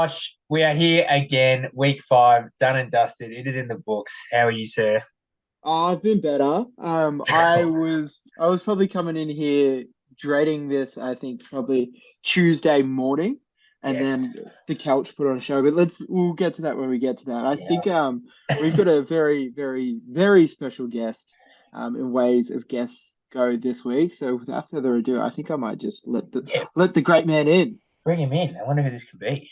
Josh, we are here again, week 5, done and dusted. It is in the books. How are you, sir? I've been better. I was probably coming in here dreading this, I think probably Tuesday morning, and Yes. then the couch put on a show. But we'll get to that when we get to that. I Yeah. think we've got a very, very, very special guest in ways of guests go this week. So without further ado, I think I might just Yeah. let the great man in. Bring him in. I wonder who this could be.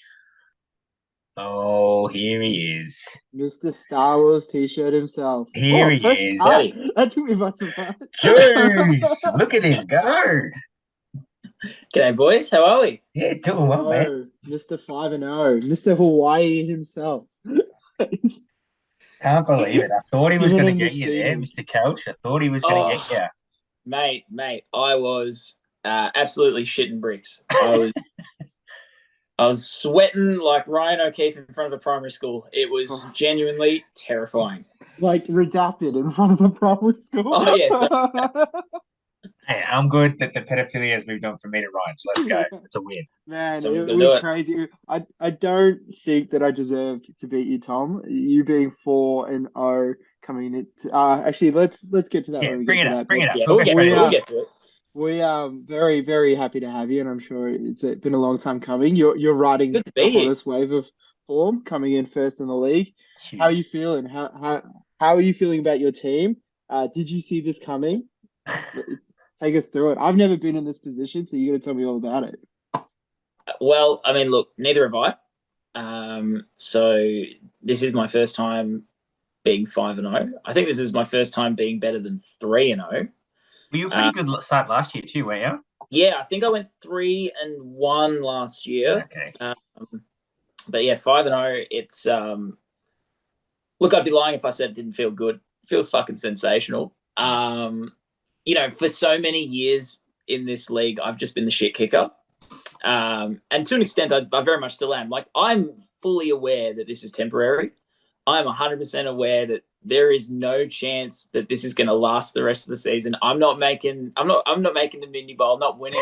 Oh, here he is. Mr. Star Wars t-shirt himself. Here Oh, he fresh is. cut. Howdy. That took me by surprise. Juice! Look at him go. G'day, boys. How are we? Yeah, doing well, man. Hello, Mr. 5-0, Mr. Hawaii himself. Can't believe it. I thought he was Giving going to him the get you there, feeling. Mr. Couch. I thought he was going to get Oh, you. mate, I was absolutely shitting bricks. I was sweating like Ryan O'Keefe in front of a primary school. It was genuinely terrifying. Like redacted in front of the primary school. Oh, yeah, so- Hey, I'm good that the pedophilia has moved on from me to Ryan, so let's go. It's a win. Man, Someone's it gonna do was it. crazy. I don't think that I deserved to beat you, Tom. You being 4-0 coming in. Actually, let's get to that Yeah, when we bring get it to up. that. Bring But it up. Yeah, We'll we'll go get, straight we we'll into are it. get to it. we are very, very happy to have you, and I'm sure it's been a long time coming. You're riding Good to the be here. hottest wave of form, coming in first in the league. How are you Huge. feeling? How are you feeling about your team? Did you see this coming? Take us through it. I've never been in this position, so you got to tell me all about it. Well, I mean, look, neither have I. So this is my first time being 5-0. I think this is my first time being better than 3-0. Well, you were pretty good start last year too, weren't you? Yeah, I think I went 3-1 last year. Okay. But yeah, 5-0. It's look, I'd be lying if I said it didn't feel good. It feels fucking sensational. For so many years in this league, I've just been the shit kicker. And to an extent, I very much still am. Like, I'm fully aware that this is temporary. I'm 100% aware that there is no chance that this is going to last the rest of the season. I'm not making the mini bowl. I'm not winning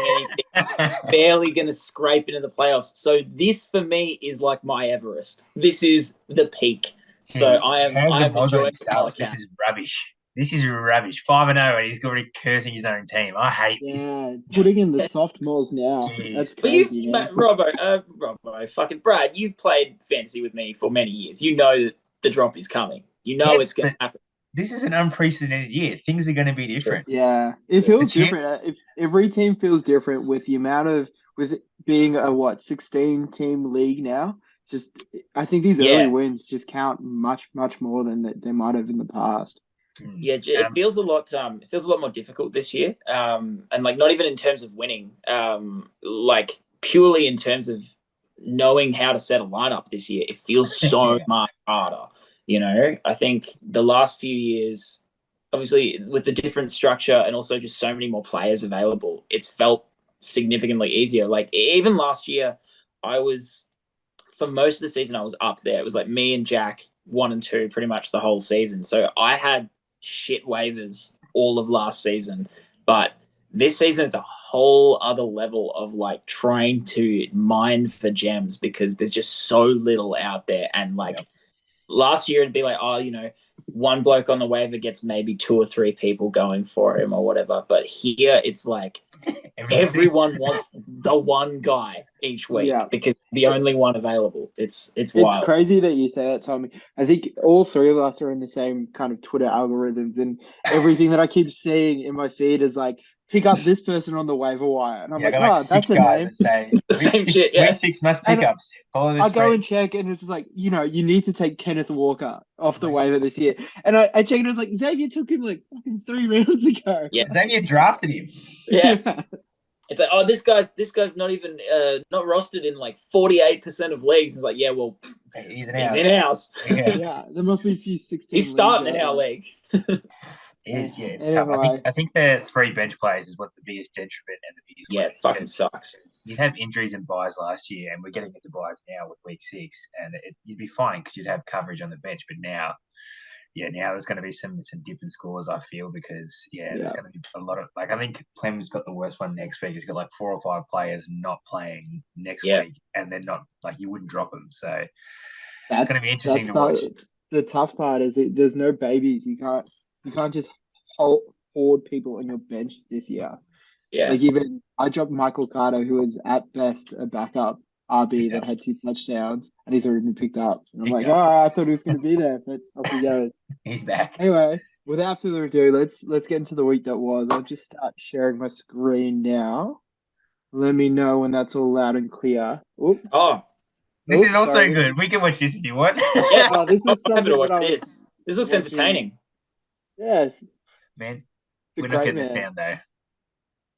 anything. Barely going to scrape into the playoffs. So this for me is like my Everest. This is the peak. So I am enjoying it while I This can. is rubbish. This is rubbish. 5-0, and he's already cursing his own team. I hate this. Yeah, putting in the soft malls now. Jeez. That's But crazy, man. Robbo, fucking Brad, you've played fantasy with me for many years. You know that the drop is coming. You know Yes, it's going to but happen. this is an unprecedented year. Things are going to be different. Yeah, it Yeah. feels The champ- different. If every team feels different with the amount of with it being a 16 team league now. Just I think these early Yeah. wins just count much more than they might have in the past. Yeah, it feels a lot. It feels a lot more difficult this year, and like not even in terms of winning, like purely in terms of knowing how to set a lineup this year. It feels so Yeah. much harder. I think the last few years, obviously with the different structure and also just so many more players available, it's felt significantly easier. Like even last year, I was for most of the season I was up there. It was like me and Jack 1 and 2 pretty much the whole season. So I had shit waivers all of last season, but this season it's a whole other level of like trying to mine for gems because there's just so little out there. And like last year it'd be like, one bloke on the waiver gets maybe 2 or 3 people going for him or whatever. But here it's like everyone wants the one guy each week because the only one available. It's wild. It's crazy that you say that, Tommy. I think all three of us are in the same kind of Twitter algorithms, and everything that I keep seeing in my feed is like, pick up this person on the waiver wire. And I'm I like, got like oh, 6 that's a guys name. that say It's the same shit, yeah. week 6 must And pickups. Follow this I go thread. and check, and it's just like, you need to take Kenneth Walker off the waiver this year. And I checked, and it was like, Xavier took him like fucking 3 rounds ago. Yeah. Xavier drafted him. Yeah. It's like, oh, this guy's not even not rostered in like 48% of leagues. And it's like, yeah, well, He's in in ours. Yeah, there must be a few 16. He's starting in leagues out our there. league. It's tough. I think the 3 bench players is what the biggest detriment and the biggest. Yeah, it fucking sucks. You'd have injuries and buys last year, and we're getting into buys now with week 6, and you'd be fine because you'd have coverage on the bench. But now now there's going to be some dip in scores, I feel, because there's going to be a lot of I think Clem's got the worst one next week. He's got like 4 or 5 players not playing next week, and they're not you wouldn't drop them. So it's going to be interesting to watch. The tough part is there's no babies. You can't just hoard people on your bench this year. Yeah, like even I dropped Michael Carter, who was at best a backup RB that had 2 touchdowns, and he's already been picked up. And I'm like, I thought he was going to be there, but off he goes. He's back. Anyway, without further ado, let's get into the week that was. I'll just start sharing my screen now. Let me know when that's all loud and clear. This is also good. We can watch this if you want. Yeah, this is something that This looks entertaining. Yes, man. We're not getting the sound though.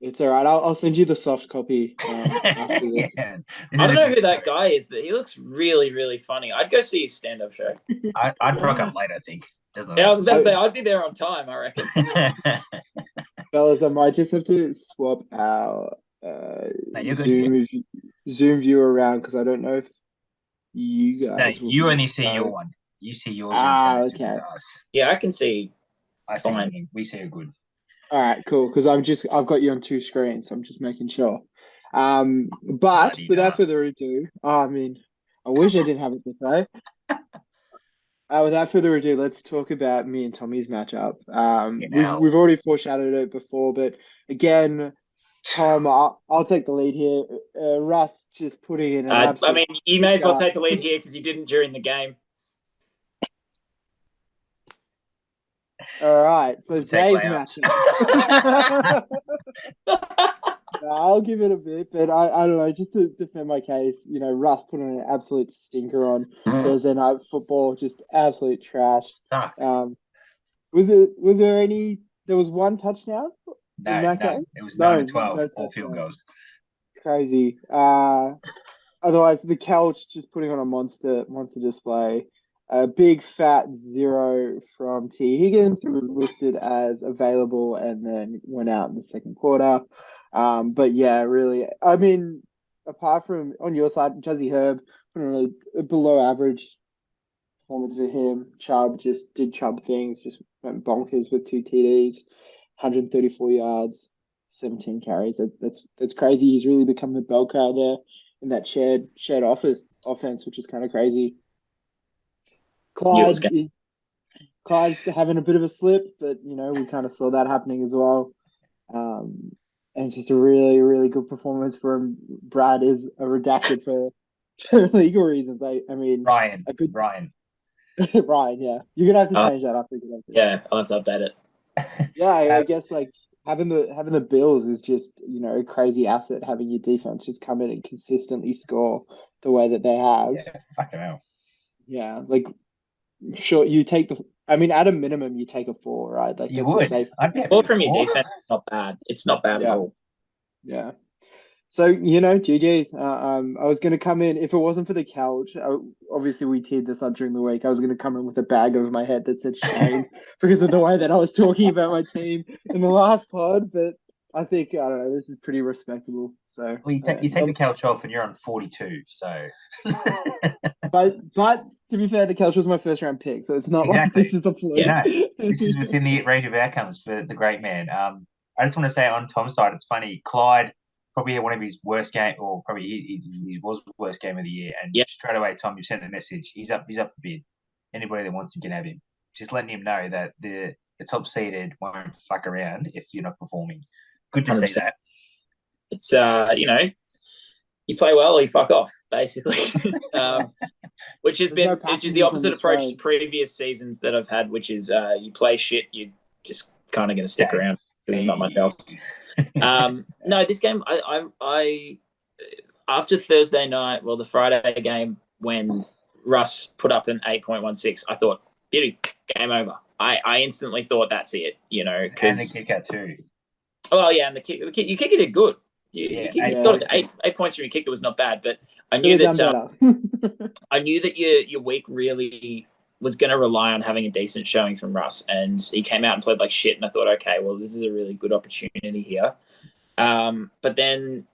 It's all right. I'll send you the soft copy after this. I don't know who that guy is, but he looks really, really funny. I'd go see his stand-up show. I'd rock up late, I think. I was about to say, I'd be there on time, I reckon. Fellas, I might just have to swap our Zoom view around because I don't know if you guys... No, you only see your one. You see yours. Okay. Yeah, I can see. I see fine. We see it good. All right, cool. Because I've got you on 2 screens, so I'm just making sure. But without further ado, I wish I didn't have it to say. Without further ado, let's talk about me and Tommy's matchup. We've already foreshadowed it before, but again, Tom, I'll take the lead here. Russ just putting in an you may as well take the lead here because you didn't during the game. All right, so Dave's matchup. I'll give it a bit, but I don't know, just to defend my case, Russ put on an absolute stinker on Thursday Night Football, just absolute trash. Was there any? There was 1 touchdown in that game? It was 9-12, all field goals. Crazy. Otherwise, the couch just putting on a monster display. A big fat 0 from T. Higgins, who was listed as available and then went out in the second quarter. But yeah, really, apart from on your side, Juzzy Herb put on a below average performance for him. Chubb just did Chubb things, just went bonkers with 2 TDs, 134 yards, 17 carries. That's crazy. He's really become the bell cow there in that shared offense, which is kind of crazy. Clyde's having a bit of a slip, but we kind of saw that happening as well. And just a really, really good performance from Brad is redacted for legal reasons. Ryan. Ryan, yeah. You're gonna have to change that after. Yeah, I'll have to update it. Yeah, I guess having the Bills is just a crazy asset. Having your defense just come in and consistently score the way that they have. Yeah, fucking hell. Yeah, sure, you take at a minimum, you take a 4, right? You would. All from your defense is not bad. It's not bad at all. Yeah. So, GG's. I was going to come in, if it wasn't for the couch, obviously we teed this up during the week, I was going to come in with a bag over my head that said shame because of the way that I was talking about my team in the last pod, but I think, I don't know, this is pretty respectable. So, well, you take the couch off and you're on 42, so... But to be fair, the couch was my first round pick, so it's not like this is a fluke. Yeah, this is within the range of outcomes for the great man. I just want to say on Tom's side, it's funny. Clyde probably had one of his worst game, or probably he was the worst game of the year. And straight away, Tom, you sent the message. He's up for bid. Anybody that wants him can have him. Just letting him know that the top seeded won't fuck around if you're not performing. Good to 100%. See that. It's you play well or you fuck off, basically. Which is the opposite approach to previous seasons that I've had, which is you play shit, you just kind of going to stick around because there's not much else. No, this game, I after Thursday night, the Friday game when Russ put up an 8.16, I thought, beauty, game over. I instantly thought that's it, because and the kick out too. Oh yeah, and the kick, your kicker did good. You got 8 points from your kicker was not bad, but I knew that I knew that your week really was going to rely on having a decent showing from Russ, and he came out and played like shit. And I thought, okay, well, this is a really good opportunity here. But then,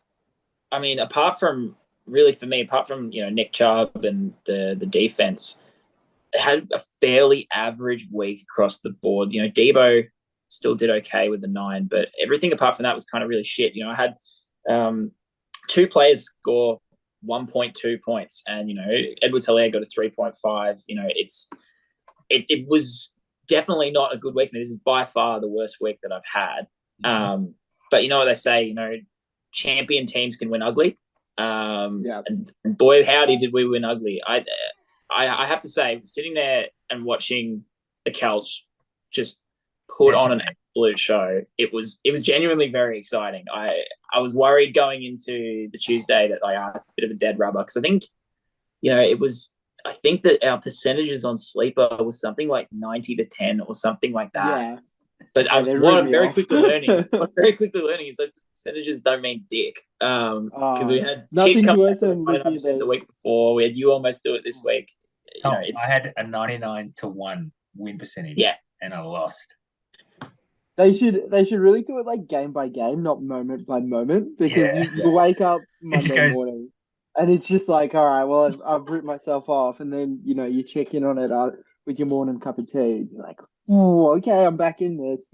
apart from Nick Chubb and the defense, had a fairly average week across the board. Debo still did okay with the 9, but everything apart from that was kind of really shit. I had 2 players score 1.2 points, and Edwards-Helaire got a 3.5. It was definitely not a good week. This is by far the worst week that I've had. But you know what they say, champion teams can win ugly. And boy, howdy did we win ugly. I have to say, sitting there and watching the Celts just put on an absolute show, it was genuinely very exciting. I was worried going into the Tuesday that it's a bit of a dead rubber, because I think, I think that our percentages on Sleeper was something like 90-10 or something like that. Yeah. But what I'm very quickly learning is those percentages don't mean dick. Because we had Tick come back with 99% the week before. We had you almost do it this week. Tom, I had a 99-1 win percentage. Yeah. And I lost. They should really do it like game by game, not moment by moment, because you wake up Monday morning and it's just like, all right, well, I've ripped myself off, and then you check in on it with your morning cup of tea. You're like, oh, okay, I'm back in this.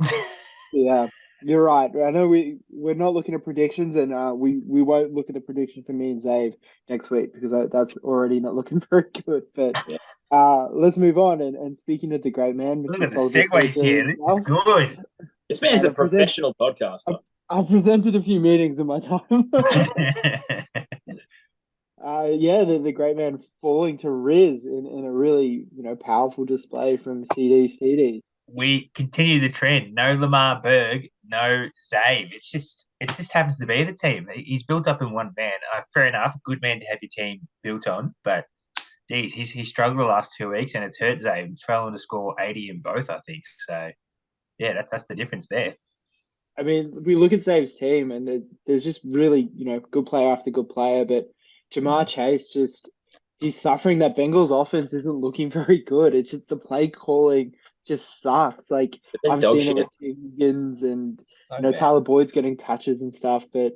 Yeah, you're right. I know we're not looking at predictions, and we won't look at the prediction for me and Zave next week, because that's already not looking very good. But let's move on. And speaking of the great man, Mr. Look at the Soldier segues here. This is good. This man's a professional podcaster. I've presented a few meetings in my time. The great man falling to Riz in a really powerful display from CDs. We continue the trend. No Lamar Berg, no Zave. It just happens to be the team. He's built up in one man. Fair enough, good man to have your team built on, but geez, he's struggled the last 2 weeks, and it's hurt Zave. He's failing to score 80 in both, I think. So yeah, that's the difference there. I mean, we look at Zave's team, and there's just really good player after good player, but Jamar Chase he's suffering. That Bengals offense isn't looking very good. It's just the play calling just sucks. Like, I've seen it with T. Higgins and Tyler Boyd's getting touches and stuff, but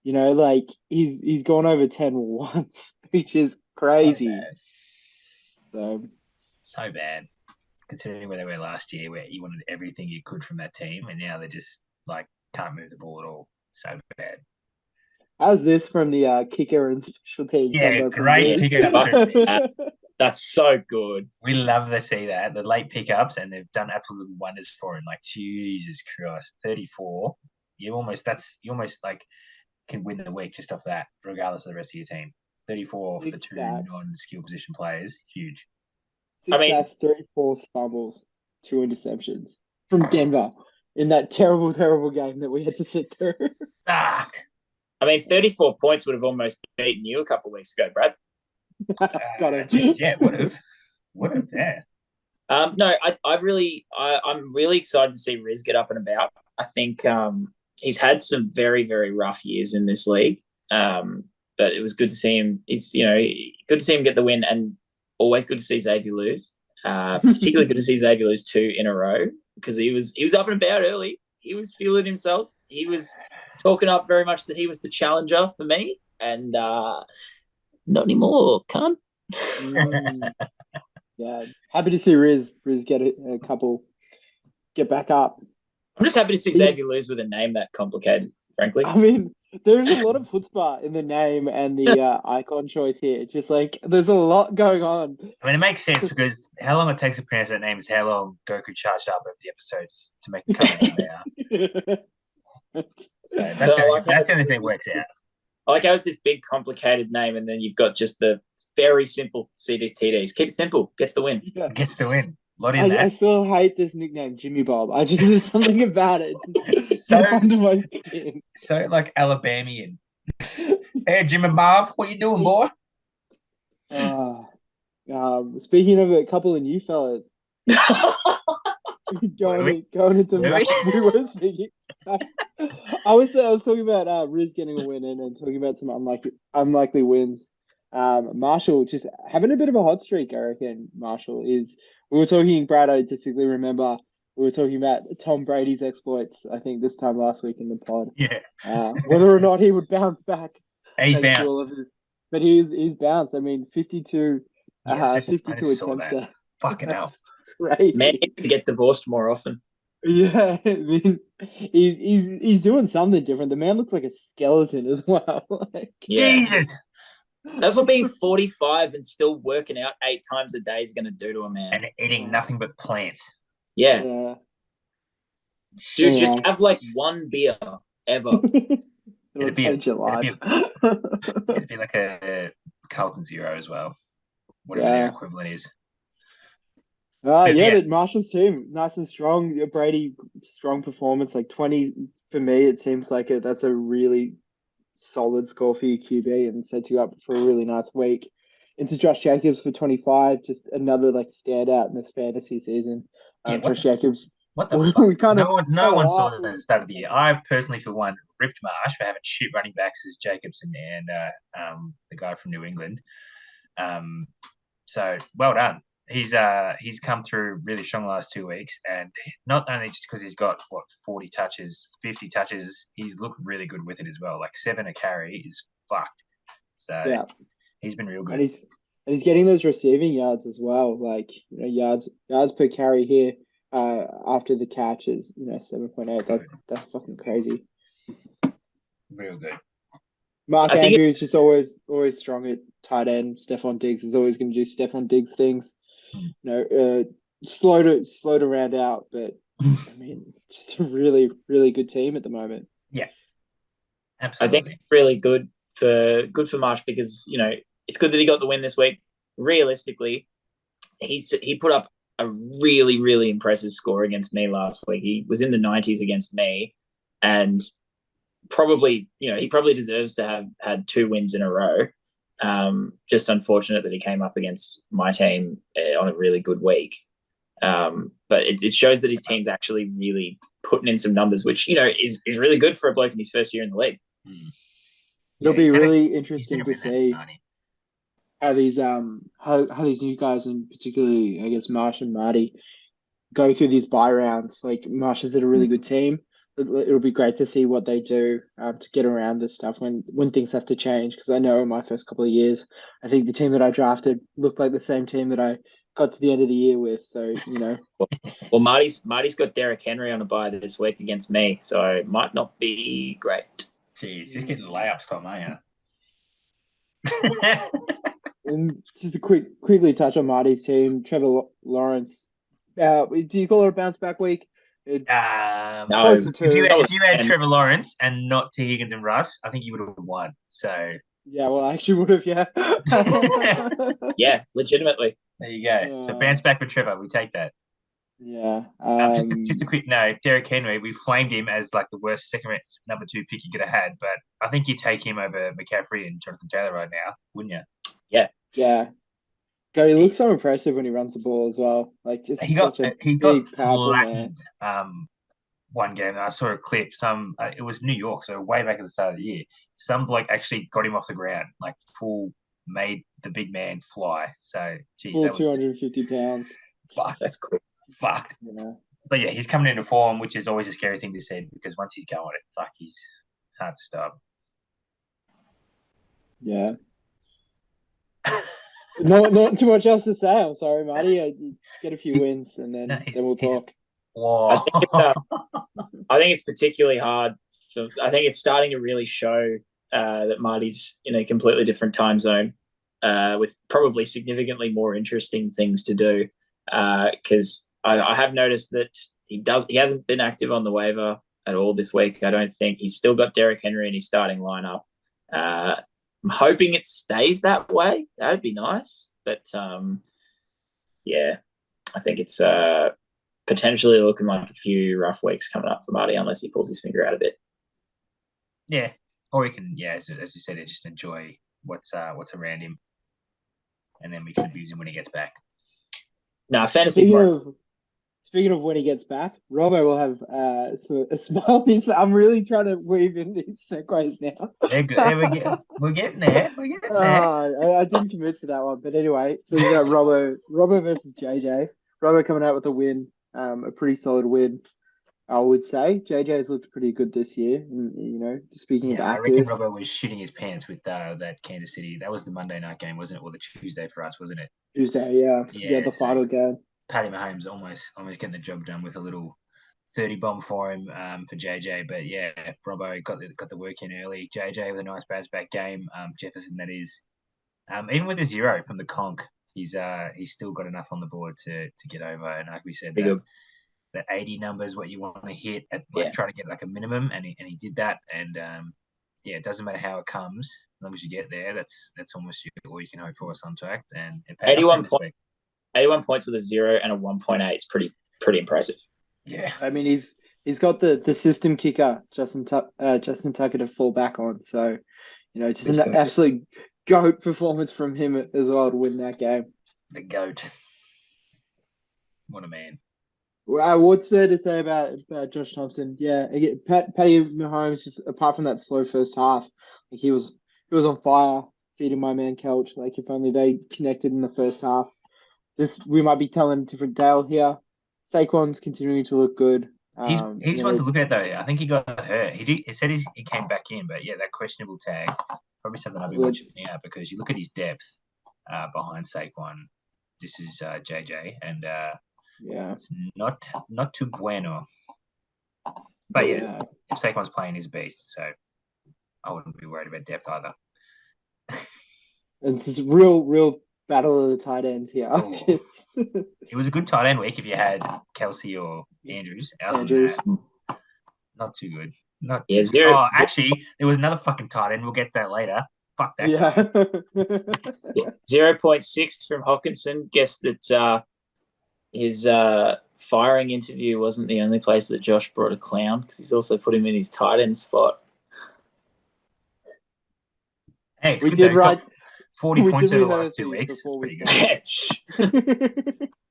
he's gone over 10 once, which is crazy. So bad, considering where they were last year, where you wanted everything you could from that team, and now they just can't move the ball at all. So bad. How's this from the kicker and special teams? Yeah, great pickup. That's so good. We love to see that, the late pickups, and they've done absolute wonders for him. Like, Jesus Christ, 34. You almost can win the week just off that, regardless of the rest of your team. 34 for 2 non-skill position players, huge. That's 34 stumbles, 2 interceptions from Denver in that terrible, terrible game that we had to sit through. Fuck. 34 points would have almost beaten you a couple of weeks ago, Brad. Got it. Yeah, would have. Yeah. No, I'm really excited to see Riz get up and about. I think he's had some very, very rough years in this league, but it was good to see him. Good to see him get the win, and always good to see Xavier lose. Particularly good to see Xavier lose 2 in a row, because he was up and about early. He was feeling himself. He was talking up very much that he was the challenger for me, and not anymore, cunt. Yeah, happy to see Riz get a couple, get back up. I'm just happy to see Xavier lose with a name that complicated, frankly. I mean, there's a lot of chutzpah in the name and the icon choice here. It's just there's a lot going on. I mean, it makes sense, because how long it takes to pronounce that name is how long Goku charged up over the episodes to make it come out. So that's the only thing that works out. I like how it's this big, complicated name, and then you've got just the very simple CDs, TDs. Keep it simple. Gets the win. Yeah. Gets the win. I still hate this nickname, Jimmy Bob. There's something about it. It's so under my skin. So Alabamian. Hey, Jimmy Bob, what you doing, boy? Speaking of a couple of new fellas, going into we were speaking. I was talking about Riz getting a win and talking about some unlikely wins. Marshall just having a bit of a hot streak, I reckon. Marshall is. We were talking, Brad, I distinctly remember we were talking about Tom Brady's exploits, I think, this time last week in the pod. Yeah. Whether or not he would bounce back. He's bounced. But he's bounced. I mean, 52 attempts there. Fucking hell. Crazy. Man needs to get divorced more often. Yeah, I mean, he's doing something different. The man looks like a skeleton as well. Like, Yeah. Jesus. That's what being 45 and still working out 8 times a day is going to do to a man. And eating nothing but plants. Yeah. yeah. Dude, just have like one beer ever. It'll change your life. It'd be like a Carlton Zero as well, whatever their equivalent is. But Marshall's team, nice and strong. Brady, strong performance, like 20 for me. It seems like that's a really solid score for your QB and sets you up for a really nice week. Into Josh Jacobs for 25, just another like standout in this fantasy season. Josh Jacobs. What the fuck? No one saw that at the start of the year. I personally, for one, ripped Marsh for having shit running backs as Jacobson and the guy from New England. So well done. He's come through really strong the last 2 weeks, and not only just because he's got 40 touches, 50 touches, he's looked really good with it as well. Like 7 a carry is fucked. So he's been real good. And he's getting those receiving yards as well. Like yards per carry here after the catch is 7.8. That's fucking crazy. Real good. Mark Andrews just always strong at tight end. Stephon Diggs is always going to do Stephon Diggs things. Slow to round out, but I mean, just a really, really good team at the moment. Yeah, absolutely. I think it's really good for Marsh because it's good that he got the win this week. Realistically, he put up a really, really impressive score against me last week. He was in the 90s against me, and probably he probably deserves to have had 2 wins in a row. Just unfortunate that he came up against my team on a really good week. But it shows that his team's actually really putting in some numbers, which is really good for a bloke in his first year in the league. It'll be really interesting to see how these new guys, and particularly I guess Marsh and Marty, go through these bye rounds. Like Marsh is a really good team. It'll be great to see what they do to get around this stuff when things have to change. Because I know in my first couple of years, I think the team that I drafted looked like the same team that I got to the end of the year with. So Well, Marty's got Derrick Henry on a bye this week against me, so it might not be great. Jeez, just getting layups, Tom, aren't you? And just to quickly touch on Marty's team, Trevor Lawrence. Do you call it a bounce back week? No. If you had Trevor Lawrence and not T. Higgins and Russ, I think you would have won. So yeah, well, I actually would have. Yeah. Yeah, legitimately. There you go. So bounce back with Trevor. We take that. Yeah. Just a quick note. Derrick Henry, we flamed him as like the worst number 2 pick you could have had, but I think you take him over McCaffrey and Jonathan Taylor right now, wouldn't you? Yeah. Yeah. God, he looks so impressive when he runs the ball as well. Like just he got powerful man. One game that I saw a clip. It was New York, so way back at the start of the year. Some bloke actually got him off the ground, like made the big man fly. So, geez, full 250 pounds. Fuck, that's cool. Fucked. Yeah. But yeah, he's coming into form, which is always a scary thing to see because once he's going, he's hard to stop. Yeah. Not too much else to say. I'm sorry, Marty. Get a few wins and then we'll talk. I think it's particularly hard. I think it's starting to really show that Marty's in a completely different time zone with probably significantly more interesting things to do. Because I have noticed that he hasn't been active on the waiver at all this week. I don't think he's still got Derrick Henry in his starting lineup. I'm hoping it stays that way. That'd be nice. But yeah, I think it's potentially looking like a few rough weeks coming up for Marty unless he pulls his finger out a bit. Yeah, or he can, as you said, just enjoy what's around him, and then we can abuse him when he gets back. No, fantasy. Speaking of when he gets back, Robbo will have a smile. I'm really trying to weave in these segues now. We're getting there. I didn't commit to that one, but anyway, so we got Robbo versus JJ. Robbo coming out with a win, a pretty solid win. I would say JJ's looked pretty good this year. And, speaking of I reckon active, Robbo was shitting his pants with that Kansas City. That was the Monday night game, wasn't it? Or the Tuesday for us, wasn't it? Tuesday, the So final game. Paddy Mahomes almost getting the job done with a little 30 bomb for him for JJ. But yeah, Robbo got the work in early. JJ with a nice bounce back game. Jefferson, that is. Even with a 0 from the conk, he's still got enough on the board to get over. And like we said, that 80 number is what you want to hit at try to get like a minimum, and he did that. And it doesn't matter how it comes, as long as you get there. That's almost all you can hope for sometimes. And 81 points with a 0 and a 1.8 is pretty impressive. Yeah, I mean he's got the system kicker Justin Tucker to fall back on. So just an absolute GOAT performance from him as well to win that game. The GOAT, what a man. What's there to say about Josh Thompson? Yeah, again, Patty Mahomes, just apart from that slow first half, like he was on fire, feeding my man Kelch. Like if only they connected in the first half. We might be telling a different tale here. Saquon's continuing to look good. He's one to look at though. I think he got hurt. He said he came back in, but yeah, that questionable tag probably something I'll be watching out, because you look at his depth behind Saquon. This is JJ, and it's not too bueno. But yeah, if Saquon's playing, he's a beast, so I wouldn't be worried about depth either. It's this real battle of the tight ends here. Oh. It was a good tight end week if you had Kelsey or Andrews. Andrews. Not too good. Not too good. Oh, actually, there was another fucking tight end. We'll get that later. Fuck that guy. 0.6 from Hawkinson. Guess that his firing interview wasn't the only place that Josh brought a clown, because he's also put him in his tight end spot. Hey, it's good though. 40 points over the last 2 weeks. It's pretty good.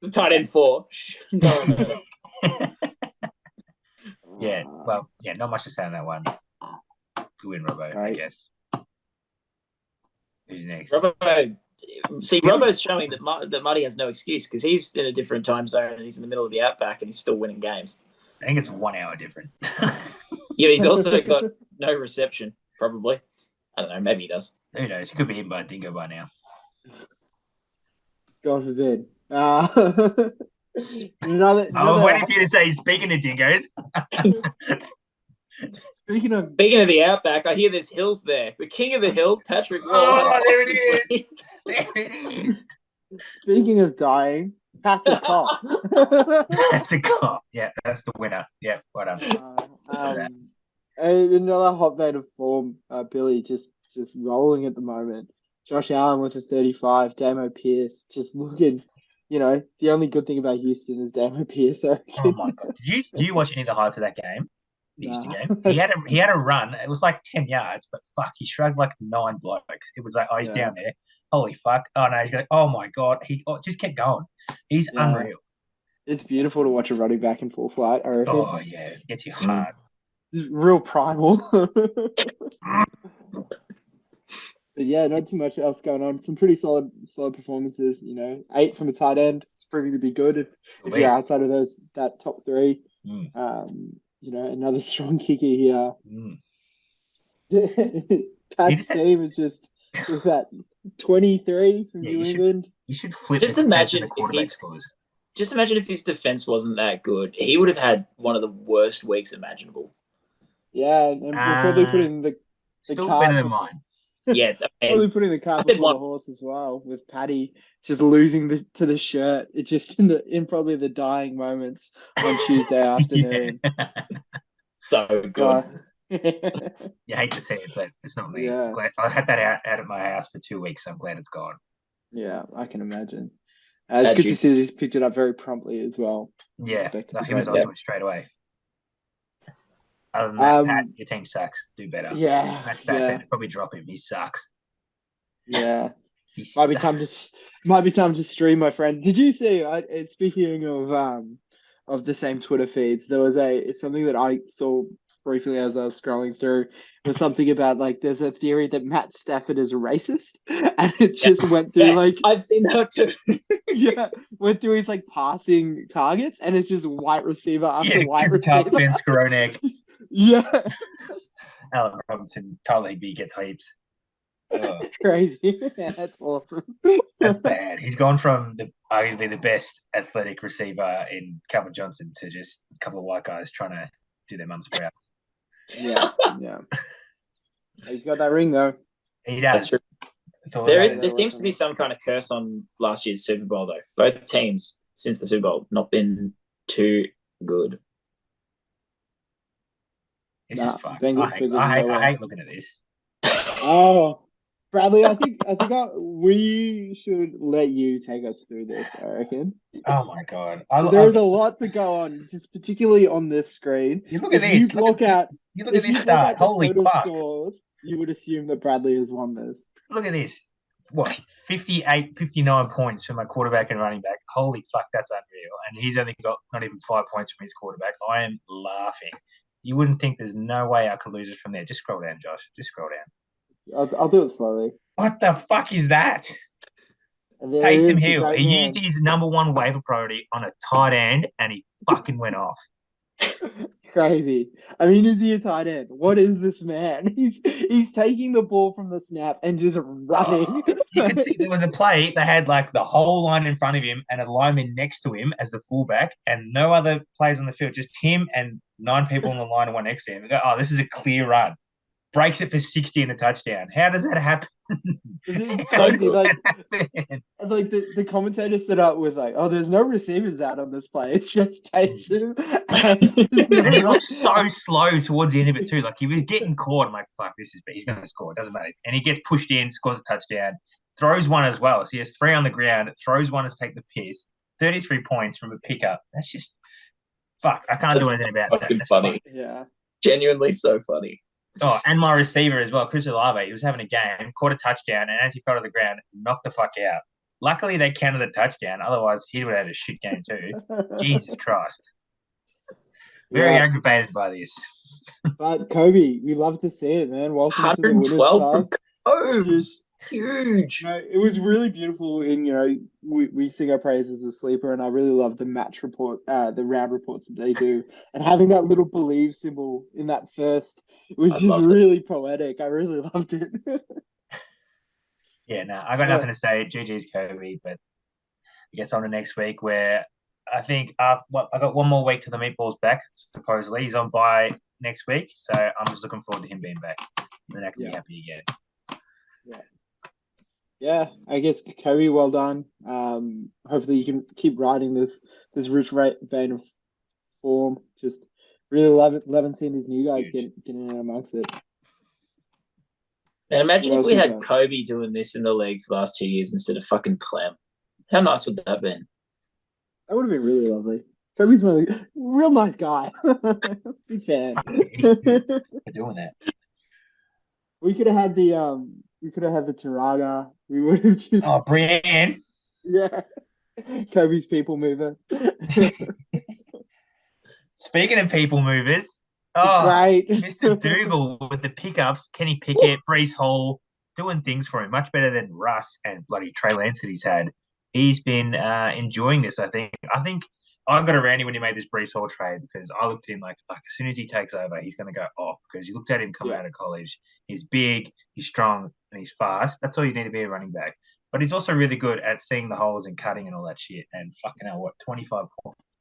The tight end 4. Not much to say on that one. Good win, Robbo, I guess. Who's next? Robbo's showing that Muddy has no excuse, because he's in a different time zone and he's in the middle of the outback and he's still winning games. I think it's 1 hour different. He's also got no reception, probably. I don't know, maybe he does. Who knows? He could be hit by a dingo by now. God forbid. I was waiting for you to say, speaking of dingoes. Speaking of the outback, I hear there's hills there. The king of the hill, Patrick. Oh, there it is. There it is. Speaking of dying, Pat's a cop. That's a cop. Yeah, that's the winner. Yeah, well done. Another hot vein of form, Billy, just rolling at the moment. Josh Allen with a 35, Damo Pierce just looking, the only good thing about Houston is Damo Pierce. Oh my God. Did you watch any of the highlights of that game? The Houston game? He had a run. It was like 10 yards, but fuck, he shrugged like 9 blokes. It was like, he's down there. Holy fuck. Oh no, he's going, oh my God. He just kept going. He's unreal. It's beautiful to watch a running back in full flight, I reckon. Oh yeah, it gets you hard. Real primal. But yeah, not too much else going on. Some pretty solid performances. 8 from a tight end. It's proving to be good if you're outside of that top 3. Another strong kicker here. Pat's team is just with that 23 from New England. You should flip. Just imagine if his defense wasn't that good. He would have had one of the worst weeks imaginable. Yeah, and we're probably putting the still cart better than mine. Yeah, probably putting the cart before the horse as well, with Paddy just losing to the shirt. It just in probably the dying moments on Tuesday afternoon. So good. You hate to see it, but it's not me. Yeah. I had that out at my house for 2 weeks. So I'm glad it's gone. Yeah, I can imagine. It's good to see that he's picked it up very promptly as well. Yeah, he was onto it straight away. Other than that, Pat, your team sucks. Do better. Yeah. That's that. Probably drop him. He sucks. Yeah. Might be time to stream, my friend. Did you see? Speaking of the same Twitter feeds, there was something that I saw briefly as I was scrolling through. It was something about like there's a theory that Matt Stafford is a racist, and it just went through like I've seen that too. went through his like passing targets, and it's just white receiver after white Cooper Cup, receiver. Ben Skoronek, Yeah, Allen Robinson, Tyler Higby gets heaps. Ugh, crazy. Yeah, that's awesome. that's bad. He's gone from arguably the best athletic receiver in Calvin Johnson to just a couple of white guys trying to do their mums proud. Yeah. He's got that ring though. He That's does. true. There seems to be some kind of curse on last year's Super Bowl though. Both teams since the Super Bowl not been too good. This is fun. Bengals I hate looking at this. Oh, Bradley, I think we should let you take us through this. I reckon. Oh my god, There's a lot to go on, just particularly on this screen. You look at this. You look at this start. Holy fuck! Scores, you would assume that Bradley has won this. Look at this. What, 58, 59 points from my quarterback and running back. Holy fuck, that's unreal. And he's only got not even 5 points from his quarterback. I am laughing. You wouldn't think there's no way I could lose it from there. Just scroll down, Josh. Just scroll down. I'll do it slowly. What the fuck is that? Taysom Hill. He used his number one waiver priority on a tight end, and he fucking went off. Crazy. I mean, is he a tight end? What is this man? He's taking the ball from the snap and just running. You could see there was a play. They had like the whole line in front of him and a lineman next to him as the fullback, and no other players on the field. Just him and 9 people on the line and one next to him. They go, "Oh, this is a clear run." Breaks it for 60 and a touchdown. How does that happen? It's crazy. Like the commentator stood up with like, "Oh, there's no receivers out on this play. It's just Taysom." And he looked so slow towards the end of it too. Like he was getting caught. I'm like, "Fuck, he's going to score. It doesn't matter." And he gets pushed in, scores a touchdown, throws one as well. So he has 3 on the ground, throws one to take the piss. 33 points from a pickup. That's just fuck. I can't do anything about that. Fucking That's funny. Yeah, Genuinely so funny. Oh, and my receiver as well, Chris Olave. He was having a game, caught a touchdown, and as he fell to the ground, knocked the fuck out. Luckily, they counted the touchdown. Otherwise, he would have had a shit game too. Jesus Christ. Very aggravated by this. But Kobe, we love to see it, man. Welcome to the Winners 112 Club. from Combs. Huge. It was really beautiful. And we sing our praises of Sleeper, and I really love the match report, the round reports that they do, and having that little believe symbol in that first. It was just really poetic. I really loved it. Yeah, no, I got nothing to say. GG's Kobe, but I guess on to next week where I think I got one more week to the Meatball's back. Supposedly he's on bye next week, so I'm just looking forward to him being back. And then I can be happy again. Yeah, I guess Kobe, well done. Hopefully you can keep riding this rich vein of form. Just really loving seeing these new guys getting in amongst it. And imagine if we had Kobe doing this in the league for the last 2 years instead of fucking Clem. How nice would that have been? That would have been really lovely. Kobe's a real nice guy. Big fan. For doing that. We could have had the Taraga. We would have just Brienne. Yeah. Kobe's people mover. Speaking of people movers, great. Mr. Dougal with the pickups, Kenny Pickett, Breece Hall, doing things for him much better than Russ and bloody Trey Lance that he's had. He's been enjoying this, I think. I got around him when he made this Breece Hall trade because I looked at him like as soon as he takes over, he's going to go off because you looked at him coming out of college. He's big, he's strong, and he's fast. That's all you need to be a running back. But he's also really good at seeing the holes and cutting and all that shit. And fucking hell, 25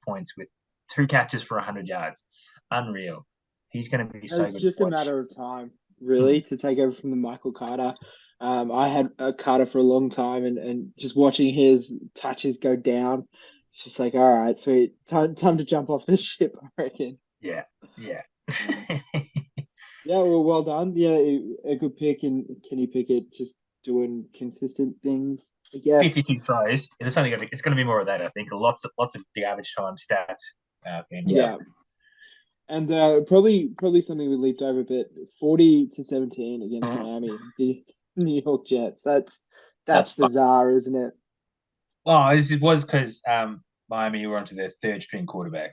points with 2 catches for 100 yards. Unreal. He's going to be so good. It's just a matter of time, really, to take over from the Michael Carter. I had a Carter for a long time, and just watching his touches go down, it's just like, all right, sweet, time to jump off this ship, I reckon. Yeah. Yeah, well done. Yeah, a good pick, and Kenny Pickett just doing consistent things. I guess 52 throws. It's going to be more of that. I think lots of garbage time stats. And probably something we leaped over, but 40-17 against Miami, the New York Jets. That's bizarre, isn't it? Well, this was because Miami were onto their 3rd string quarterback.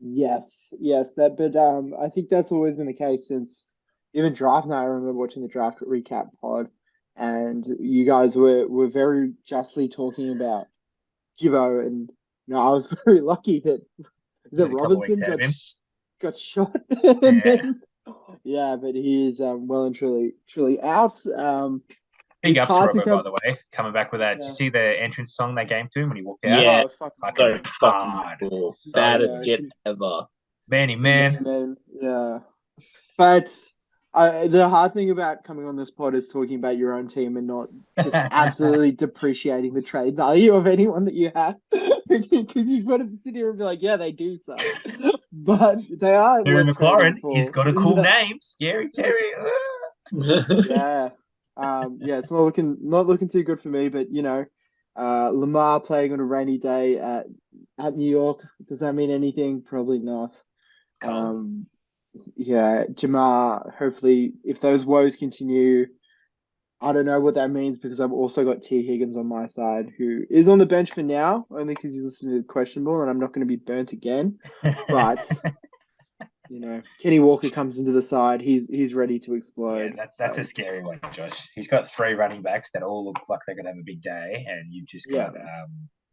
Yes, but I think that's always been the case since even draft night. I remember watching the draft recap pod, and you guys were very justly talking about Gibbo, and I was very lucky that Within a couple of weeks Robinson out of him. got shot, and Yeah. then but he is well and truly out. Big It's ups to hard to Robbo, by come. the way, coming back with that. Did you Yeah. see the entrance song they gave to him when he walked out? Yeah, Oh, fucking Fucking so awesome. fucking hard. cool. So Baddest good. shit ever. Manny, The main man. man, yeah. But the hard thing about coming on this pod is talking about your own team and not just absolutely depreciating the trade value of anyone that you have. Because you've got to sit here and be like, yeah, they do suck. But they are Terry worth trading McLaurin, he's for. got a cool name. Scary Terry. Yeah. It's not looking too good for me, but Lamar playing on a rainy day at New York, does that mean anything? Probably not. Cold. Yeah, Jamar, hopefully, if those woes continue, I don't know what that means because I've also got T. Higgins on my side, who is on the bench for now, only because he's listening to questionable, and I'm not going to be burnt again. But, Kenny Walker comes into the side, he's ready to Yeah, explode. that's a scary one, Josh. He's got 3 running backs that all look like they're gonna have a big day, and you've just Yeah. got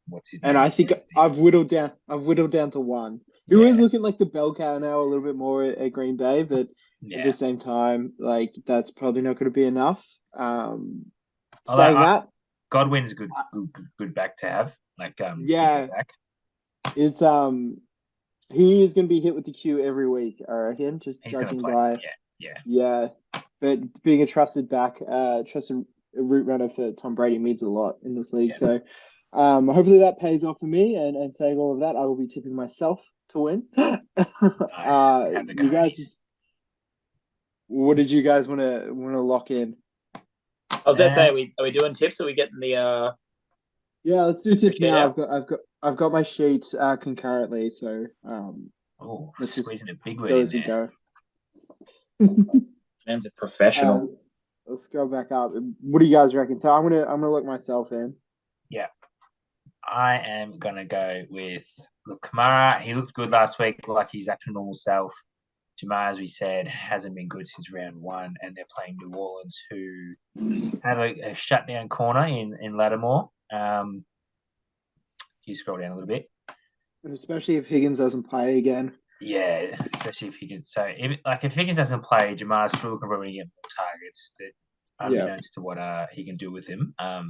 what's his And name? I think I've whittled down to one, who is looking like the bell cow now a little bit more at Green Bay, but at the same time, like that's probably not going to be enough. Saying that, Godwin's a good back to have. Like yeah, back. it's he is going to be hit with the Q every week, I reckon. Just He's gonna judging play. by yeah, but being a trusted back, trusted route runner for Tom Brady means a lot in this league. Yeah. So, hopefully that pays off for me. And saying all of that, I will be tipping myself to win. Nice. Have the You guys. guys, what did you guys want to lock in? I was about to say, are we doing tips? Are we getting the? Yeah, let's do tips now. Out? I've got my sheets concurrently, so let's just squeezing a big word go in as we there. go. Man's a professional. Let's go back up. What do you guys reckon? So I'm gonna look myself in. Yeah, I am gonna go with Kamara. He looked good last week, like his actual normal self. Jamar, as we said, hasn't been good since round 1, and they're playing New Orleans, who have a shutdown corner in Lattimore. You scroll down a little bit. And especially if Higgins doesn't play again. Yeah, especially if Higgins. So, if Higgins doesn't play, Jamar's still can probably get more targets. That unbeknownst to what he can do with him. I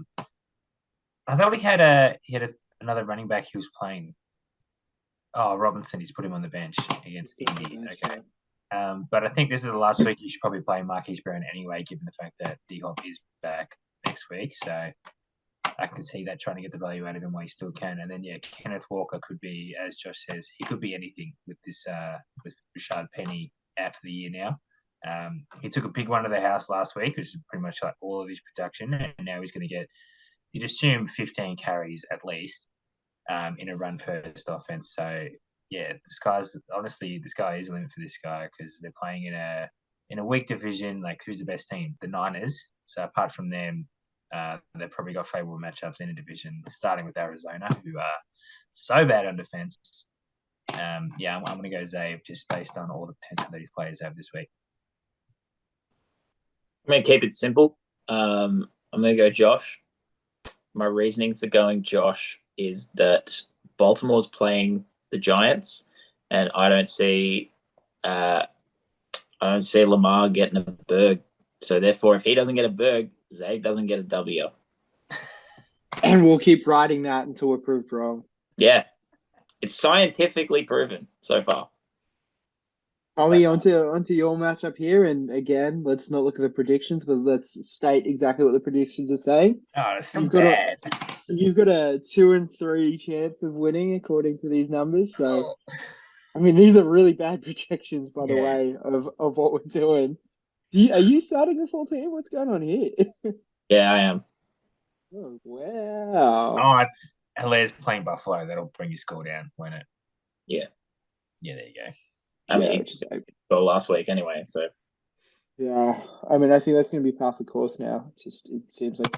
thought he had another running back he was playing. Oh, Robinson. He's put him on the bench against Indy. Okay. But I think this is the last week you should probably play Marquise Brown anyway, given the fact that D-Hop is back next week. So I can see that trying to get the value out of him while you still can. And then, Kenneth Walker could be, as Josh says, he could be anything with this with Rashad Penny out for the year now. He took a big one to the house last week, which is pretty much like all of his production. And now he's going to get, you'd assume, 15 carries at least in a run-first offense. So, this guy is the limit for this guy because they're playing in a weak division. Like, who's the best team? The Niners. So apart from them, they've probably got favorable matchups in a division, starting with Arizona, who are so bad on defense. I'm going to go Zave just based on all the potential that his players have this week. I'm going to keep it simple. I'm going to go Josh. My reasoning for going Josh is that Baltimore's playing the Giants, and I don't see Lamar getting a berg. So therefore, if he doesn't get a berg, Zay doesn't get a W. And we'll keep riding that until we're proved wrong. Yeah, it's scientifically proven so far. Tommy, onto your matchup here, and again, let's not look at the predictions, but let's state exactly what the predictions are saying. Oh, it's so bad. You've got a 2 and 3 chance of winning according to these numbers. So, I mean, these are really bad projections, by the way, of what we're doing. Are you starting a full team? What's going on here? Yeah, I am. Oh, wow. Oh, it's Hilaire's playing Buffalo. That'll bring your score down, won't it? Yeah. Yeah, there you go. I mean, last week anyway, so. Yeah, I mean, I think that's going to be part of the course now. It seems like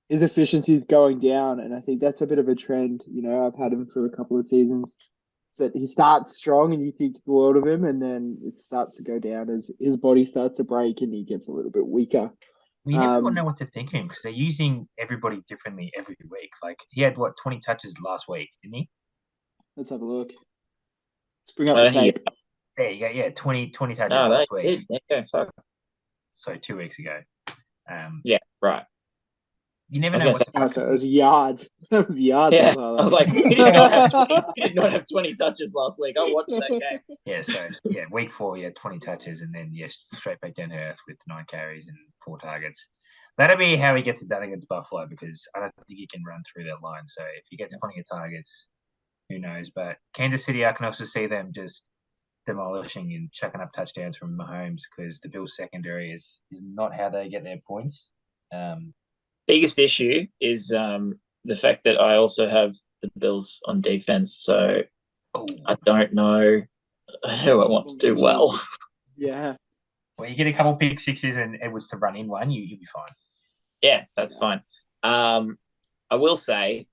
his efficiency is going down, and I think that's a bit of a trend. I've had him for a couple of seasons. So he starts strong and you think the world of him, and then it starts to go down as his body starts to break and he gets a little bit weaker. We never know what to think of him because they're using everybody differently every week. Like he had 20 touches last week, didn't he? Let's have a look. Let's bring up the tape. There you go. Yeah, 20 touches last week. Yeah, fuck. So 2 weeks ago. Yeah, right. You never know what to think. So it was yards. That was yards. Yeah, I was like, he did not have 20 touches last week. I watched that game. Yeah, so week 4, 20 touches, and then straight back down to earth with 9 carries and 4 targets. That'll be how he gets it done against Buffalo because I don't think he can run through that line. So if he gets plenty of targets, who knows? But Kansas City, I can also see them just demolishing and chucking up touchdowns from Mahomes because the Bills secondary is not how they get their points. Biggest issue is the fact that I also have the Bills on defense, so I don't know who I want to do well. Yeah. Well, you get a couple pick sixes and Edwards to run in one, you'll be fine. Yeah, that's fine. I will say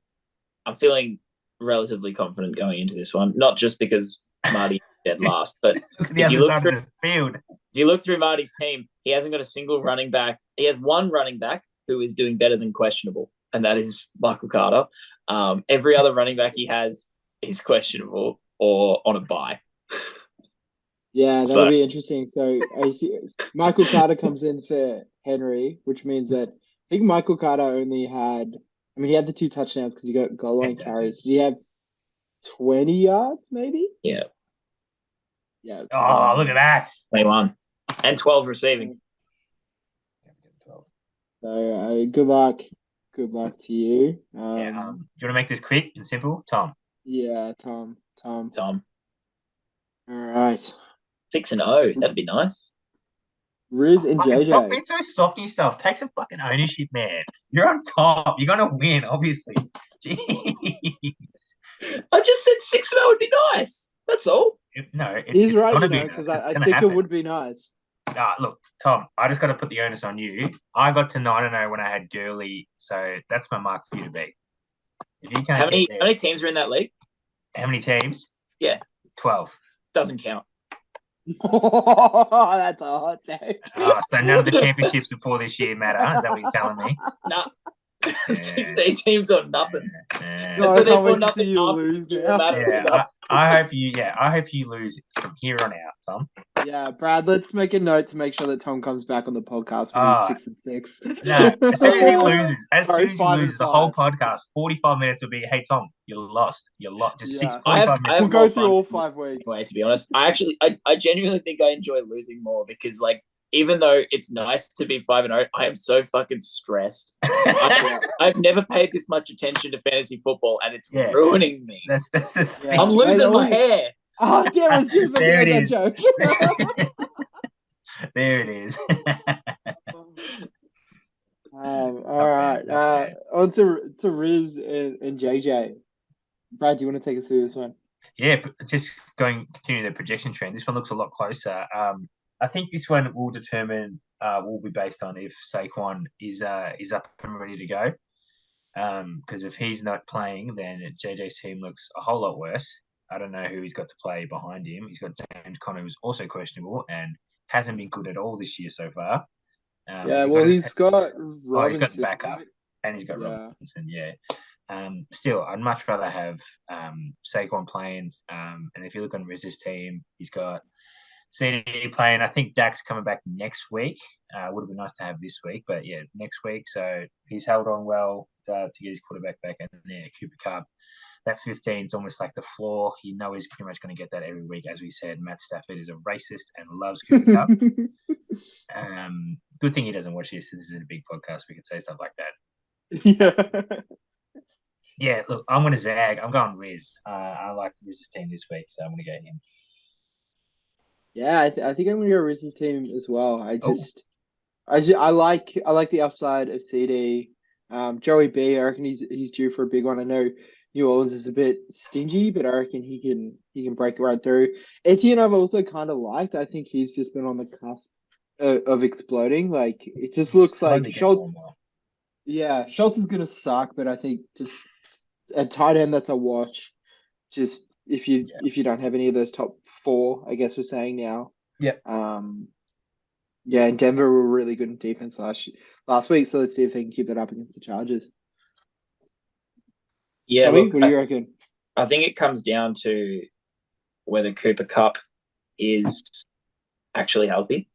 I'm feeling relatively confident going into this one, not just because Marty dead last, but if you look through Marty's team, he hasn't got a single running back. He has one running back who is doing better than questionable, and that is Michael Carter. Every other running back he has is questionable or on a bye. Yeah, that'll be interesting. So Michael Carter comes in for Henry, which means that I think Michael Carter only had, he had the 2 touchdowns because he got goal line carries. Did he have 20 yards maybe? Yeah. Yeah. Oh, look at that. 21 and 12 receiving. So good luck. Good luck to you. Do you want to make this quick and simple? Tom. Yeah, Tom. All right. 6-0. That'd be nice. Riz and JJ. Stop being so soft and stuff. Take some fucking ownership, man. You're on top. You're going to win, obviously. Jeez. I just said 6-0 would be nice. That's all. No, he's right, because I think it would be nice. Look, Tom, I just got to put the onus on you. I got to 9-0 when I had Gurley, so that's my mark for you to beat. If you can't how many teams are in that league? How many teams? Yeah. 12. Doesn't count. Oh, that's a hot take. So none of the championships before this year matter? Is that what you're telling me? No. 16 teams or nothing. So therefore nothing lose. I hope you lose from here on out, Tom. Yeah, Brad, let's make a note to make sure that Tom comes back on the podcast when he's 6-6. No, as soon as he loses, the whole podcast, 45 minutes will be, hey, Tom, you're lost. Just 45 minutes. We'll go through all 5 weeks. Anyway, to be honest, I genuinely think I enjoy losing more because, like, even though it's nice to be 5-0, I am so fucking stressed. I've never paid this much attention to fantasy football, and it's ruining me. I'm losing my hair. Oh, damn, I was just there making that joke. There it is. All right. On to Riz and JJ. Brad, do you want to take us through this one? Yeah, just continue the projection trend. This one looks a lot closer. I think this one will be based on if Saquon is up and ready to go. Because if he's not playing, then JJ's team looks a whole lot worse. I don't know who he's got to play behind him. He's got James Conner, who's also questionable and hasn't been good at all this year so far. He's got Robinson. He's got backup, and he's got Robinson. Yeah. Still, I'd much rather have Saquon playing. And if you look on Riz's team, he's got CD playing. I think Dak's coming back next week. Would have been nice to have this week, but yeah, next week. So he's held on well to get his quarterback back. And there, Cooper Kupp. That 15 is almost like the floor. You know he's pretty much going to get that every week. As we said, Matt Stafford is a racist and loves Cooper Kupp. Good thing he doesn't watch this. This is a big podcast. We can say stuff like that. Yeah, look, I'm going to zag. I'm going Riz. I like Riz's team this week, so I'm going to go him. Yeah, I think I'm going to go Riz's team as well. I like the upside of CD. Joey B, I reckon he's due for a big one. I know New Orleans is a bit stingy, but I reckon he can break right through. Etienne I've also kind of liked. I think he's just been on the cusp of exploding. Like it just looks like Schultz. Yeah, Schultz is gonna suck, but I think just a tight end that's a watch. Just if you don't have any of those top four, I guess we're saying now. Yeah. Yeah, and Denver were really good in defense last week, so let's see if they can keep that up against the Chargers. Yeah, Tommy, look, what do you reckon? I think it comes down to whether Cooper Kupp is actually healthy.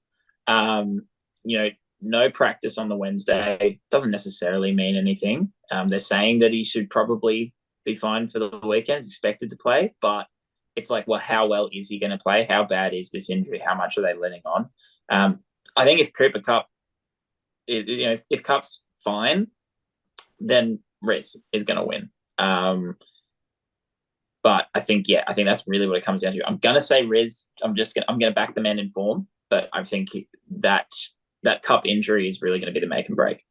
No practice on the Wednesday doesn't necessarily mean anything. They're saying that he should probably be fine for the weekend, expected to play, but it's like, well, how well is he going to play? How bad is this injury? How much are they letting on? I think if Cooper Kupp, if Kupp's fine, then Riz is going to win. But I think that's really what it comes down to. I'm gonna say Riz. I'm gonna back the man in form, but I think that Cup injury is really going to be the make and break.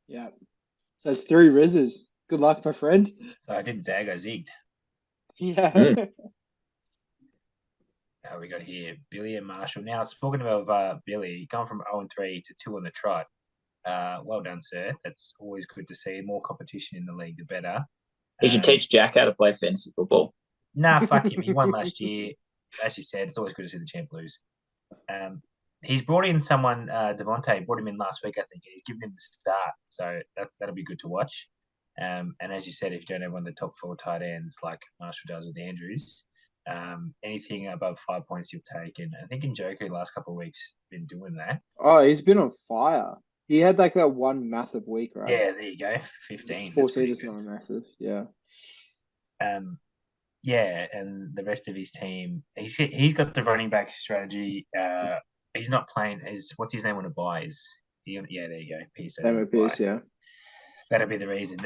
Yeah. So it's 3 Rizzes. Good luck, my friend. So I didn't zag, I zigged. Yeah. We got here Billy and Marshall. Now, speaking of Billy, gone from 0-3 to 2 on the trot. Well done, sir. That's always good to see. More competition in the league, the better. He should teach Jack how to play fantasy football. Nah, fuck him. He won last year. As you said, it's always good to see the champ lose. He's brought in someone, Devontae, brought him in last week, I think, and he's given him the start. So that'll be good to watch. And as you said, if you don't have one of the top 4 tight ends like Marshall does with Andrews, anything above 5 points you'll take. And I think in Njoku last couple of weeks been doing that. Oh, he's been on fire. He had like that one massive week, right? Yeah, there you go. 15. 14 is not massive. Yeah. Yeah, and the rest of his team, he's got the running back strategy. He's not playing. What's his name on a buy? Yeah, there you go. Pierce. Yeah. That'll be the reason.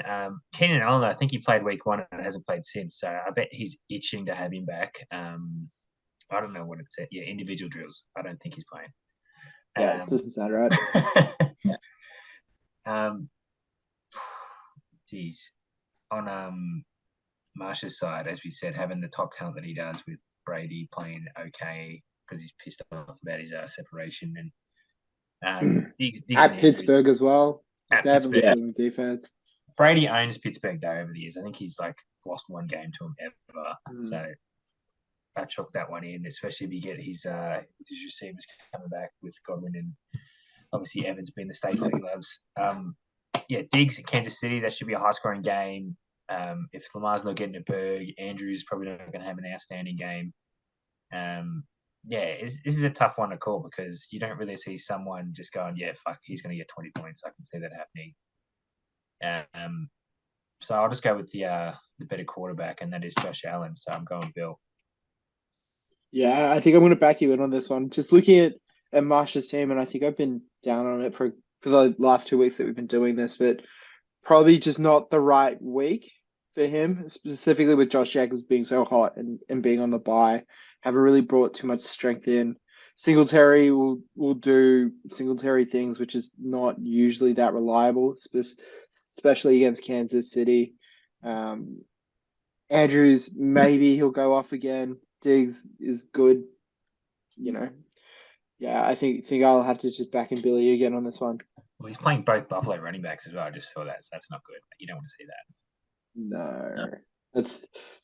Keenan Allen, I think he played week 1 and hasn't played since, so I bet he's itching to have him back. I don't know what it said. Yeah, individual drills. I don't think he's playing. Yeah, doesn't sound right. Geez, on Marsh's side, as we said, having the top talent that he does with Brady playing okay because he's pissed off about his separation and at Pittsburgh as well. At they haven't Pittsburgh. good defense. Brady owns Pittsburgh though over the years. I think he's like lost 1 game to him ever. So I chalk that one in, especially if you get his receivers coming back with Godwin and obviously Evans being the staple he loves. Diggs at Kansas City, that should be a high-scoring game. If Lamar's not getting a Berg, Andrews probably not going to have an outstanding game. This is a tough one to call because you don't really see someone just going, yeah, fuck, he's going to get 20 points. I can see that happening. So I'll just go with the better quarterback, and that is Josh Allen. So I'm going Bill. Yeah, I think I'm going to back you in on this one. Just looking at Marsh's team, and I think I've been down on it for the last 2 weeks that we've been doing this, but probably just not the right week for him, specifically with Josh Jacobs being so hot and being on the bye. Haven't really brought too much strength in. Singletary will do Singletary things, which is not usually that reliable, especially against Kansas City. Andrews, maybe he'll go off again. Diggs is good. I think I'll have to just back in Billy again on this one. Well, he's playing both Buffalo running backs as well. I just saw that. So that's not good. You don't want to see that. No.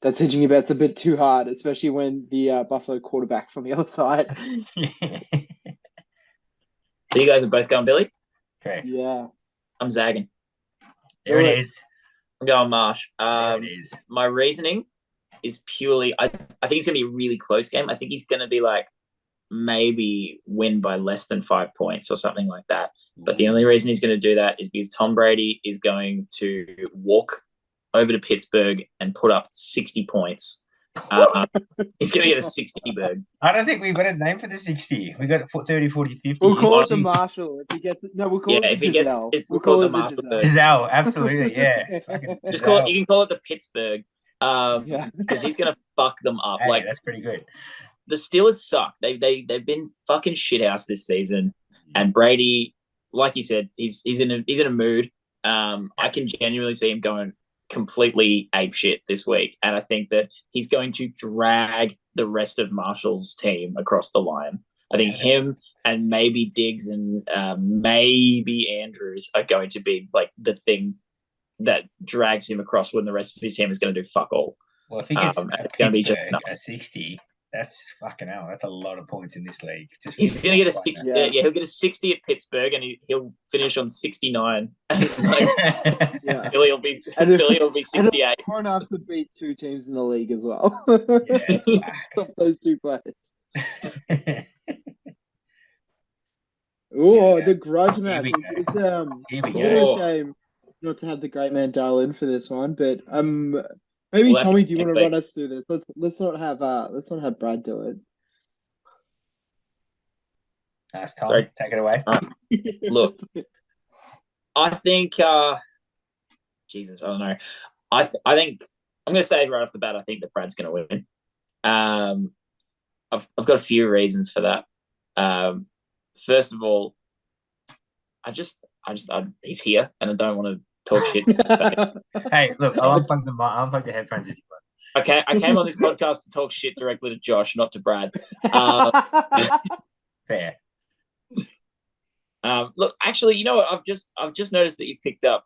That's hedging your bets a bit too hard, especially when the Buffalo quarterback's on the other side. So you guys are both going Billy? Correct. Yeah. I'm zagging. There it is. I'm going Marsh. There it is. My reasoning is purely, I think it's going to be a really close game. I think he's going to be like maybe win by less than 5 points or something like that. But the only reason he's going to do that is because Tom Brady is going to walk over to Pittsburgh and put up 60 points. He's going to get a 60 bird. I don't think we've got a name for the 60. We got it for 30, 40, 50. We'll call it the Marshall. If he gets it, no, we'll call it if the he Giselle. gets, we'll call it the Marshall bird. Giselle, absolutely, yeah. Just call it. You can call it the Pittsburgh. Because he's going to fuck them up. Hey, like that's pretty good. The Steelers suck. They've been fucking shithouse this season, and Brady, like you said, he's in a mood. I can genuinely see him going completely apeshit this week, and I think that he's going to drag the rest of Marshall's team across the line. I think him and maybe Diggs and maybe Andrews are going to be like the thing that drags him across when the rest of his team is going to do fuck all. Well, if he gets it's going to be just a 60, that's fucking hell. That's a lot of points in this league. He's going to get a 60. Yeah, he'll get a 60 at Pittsburgh, and he'll finish on 69. Yeah, Billy will be 68. Far enough to beat two teams in the league as well. Yeah, those two players. Oh, the grudge match. It's a shame not to have the great man dial in for this one, but maybe Tommy, do you want to run us through this? Let's not have Brad do it. Nice, Tom. Sorry. Take it away. Look, I think Jesus, I don't know. I think I'm going to say right off the bat, I think that Brad's going to win. I've got a few reasons for that. First of all, he's here, and I don't want to talk shit. Hey, look, I'll unplug the headphones if you want. Okay, I came on this podcast to talk shit directly to Josh, not to Brad. Fair. Look, actually, you know what? I've just noticed that you picked up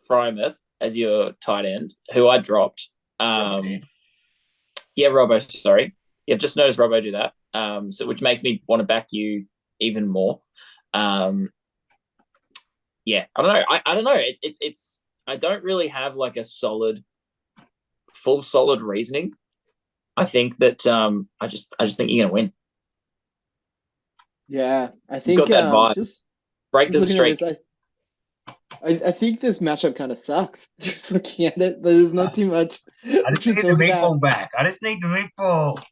Frymouth as your tight end, who I dropped. Yeah, Robbo. Sorry, yeah, I've just noticed Robbo do that. So which makes me want to back you even more. Yeah, I don't know. I don't know. It's. I don't really have like a solid reasoning. I think that I just think you're gonna win. Yeah, I think you've got that vibe. Break the streak. I think this matchup kind of sucks. Just looking at it, there's not too much. I just need the meatball back. I just need the meatball.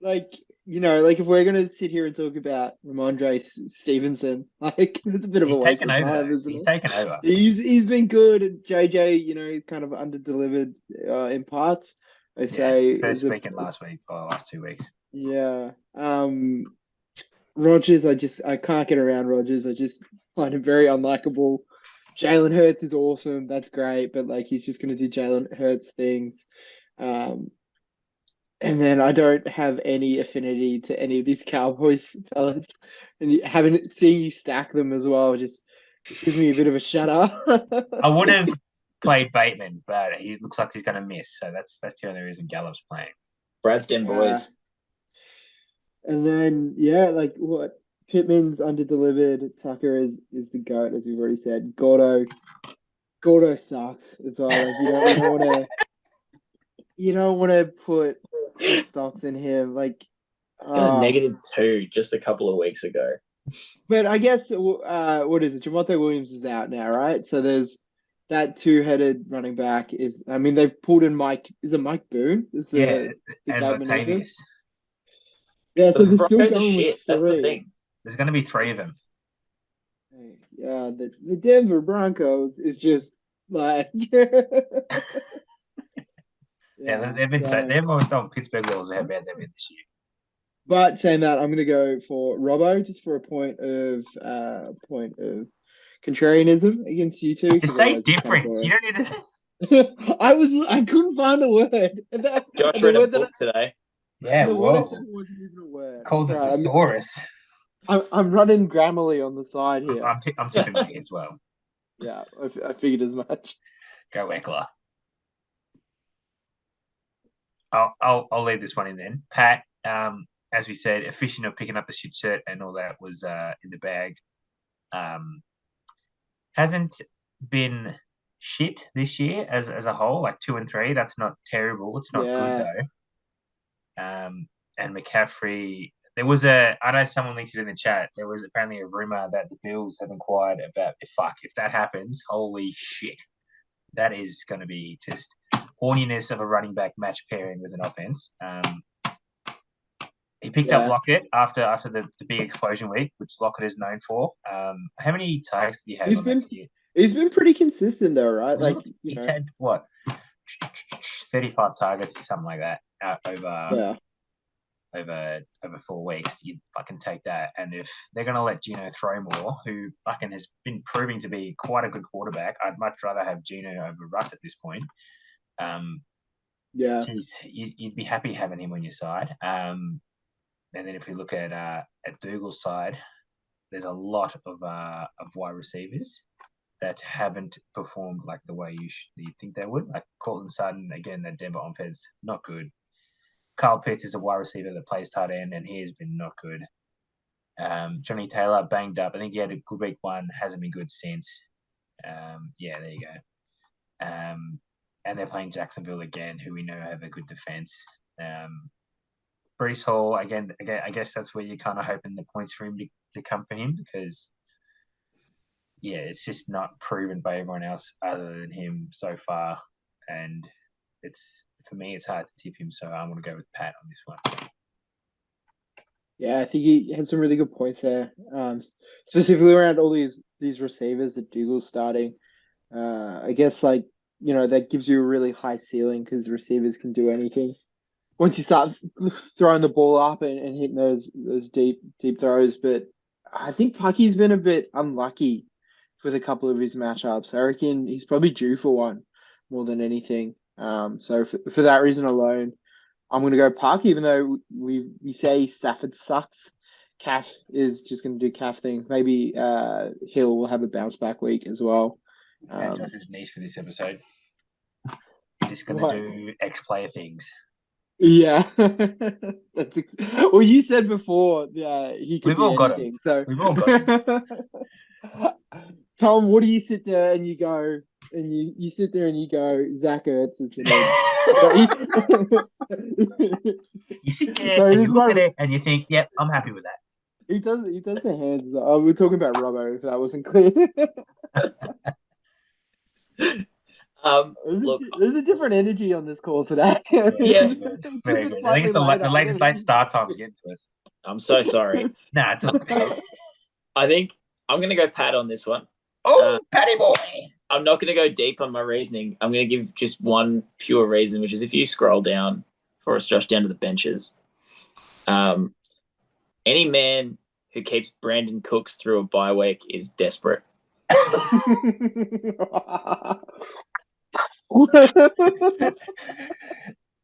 Like, like if we're gonna sit here and talk about Ramondre Stevenson, like it's a bit of a waste of time, isn't it? He's taken over. He's been good. And JJ, kind of under-delivered in parts. I say first week and last 2 weeks. Yeah. Rodgers, I can't get around Rodgers. I just find him very unlikable. Jalen Hurts is awesome. That's great, but like he's just gonna do Jalen Hurts things. And then I don't have any affinity to any of these Cowboys fellas. And seeing you stack them as well just gives me a bit of a shudder. I would have played Bateman, but he looks like he's going to miss. So that's the only reason Gallup's playing. Brad's den boys. And then, like what? Pittman's under-delivered. Tucker is the GOAT, as we've already said. Gordo sucks as well. Like, you don't want to put stocks in him. Like, got a -2 just a couple of weeks ago. But I guess what is it? Javonte Williams is out now, right? So there's that two-headed running back. They've pulled in Mike. Is it Mike Boone? And Latavius. Yeah, so they're still going with 3. That's the thing. There's going to be 3 of them. Yeah, the Denver Broncos is just like. They've always done Pittsburgh Bills how bad they've been this year. But saying that, I'm going to go for Robbo just for a point of contrarianism against you two. Just say difference. You don't need to. I couldn't find the word. Josh read a book today. Yeah, the word wasn't even a word. Called the thesaurus. I'm running Grammarly on the side here. I'm tipping me as well. Yeah, I figured as much. Go Eckler. I'll leave this one in then. Pat, as we said, efficient of picking up the shit shirt and all that was in the bag. Hasn't been shit this year as a whole, like 2 and 3. That's not terrible. It's not good though. And McCaffrey, there was I know someone linked it in the chat. There was apparently a rumor that the Bills have inquired about if that happens, holy shit. That is going to be just horniness of a running back match pairing with an offense. He picked up Lockett after the big explosion week, which Lockett is known for. How many targets did he have? He's been pretty consistent though, right? Like he's had what 35 targets or something like that over 4 weeks. You fucking take that. And if they're gonna let Gino throw more, who fucking has been proving to be quite a good quarterback, I'd much rather have Gino over Russ at this point. Geez, you'd be happy having him on your side. And then if we look at Dougal's side, there's a lot of wide receivers. that haven't performed like the way you think they would. Like Cortland Sutton, again, that Denver offense, not good. Kyle Pitts is a wide receiver that plays tight end, and he has been not good. Johnny Taylor banged up. I think he had a good week one, hasn't been good since. Yeah, there you go. And they're playing Jacksonville again, who we know have a good defense. Brees Hall, again, I guess that's where you're kind of hoping the points for him to come for him because, yeah, it's just not proven by everyone else other than him so far. And for me, it's hard to tip him, so I'm going to go with Pat on this one. Yeah, I think he had some really good points there, specifically around all these receivers that Dougal's starting. I guess that gives you a really high ceiling because receivers can do anything. Once you start throwing the ball up and hitting those deep throws, but I think Pucky's been a bit unlucky with a couple of his matchups. I reckon he's probably due for one more than anything. So for that reason alone, I'm going to go Puck, even though we say Stafford sucks. Calf is just going to do calf thing. Maybe Hill will have a bounce back week as well. Josh's niche for this episode. He's just going to do ex-player things. Yeah. Well, you said before, yeah, he could be anything. So we've all got him. Tom, what do you sit there and you go, and you sit there and you go, Zach Ertz is the name. You sit there and you look at it and you think, yep, I'm happy with that. He does the hands. Oh, we're talking about Robbo, if that wasn't clear. There's a different energy on this call today. Yeah, very good. I think it's the latest late start time's getting to us. I'm so sorry. Nah, it's all good. I think I'm going to go Pat on this one. Oh, Patty boy. I'm not going to go deep on my reasoning. I'm going to give just one pure reason, which is if you scroll down for us, Josh, down to the benches, any man who keeps Brandon Cooks through a bye week is desperate.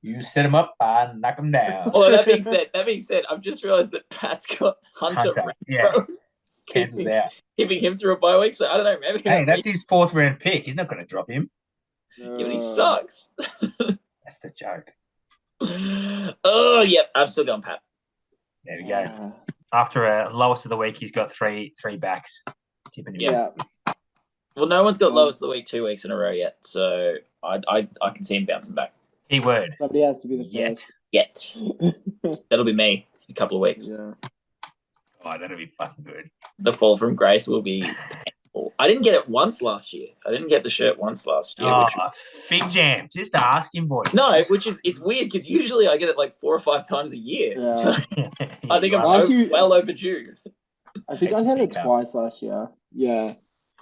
You set him up, I knock him down. Well, that being said, I've just realized that Pat's got Hunter. Yeah, cancels out. Keeping him through a bye week, so I don't know. Maybe that's his 4th round pick. He's not going to drop him. Yeah, but he sucks. That's the joke. Oh, yep. I'm still going Pat. There we go. After a lowest of the week, he's got three backs. Tipping him. Yeah. Well, no one's got lowest of the week 2 weeks in a row yet, so I can see him bouncing back. Keyword. Somebody has to be the first. Yet. That'll be me in a couple of weeks. Yeah. Oh, that'll be fucking good. The fall from grace will be painful. I didn't get it once last year. I didn't get the shirt once last year. Fig Jam. Just ask him, boy. No, it's weird because usually I get it like 4 or 5 times a year. Yeah. So I think I'm well overdue. I think I had it twice last year. Yeah.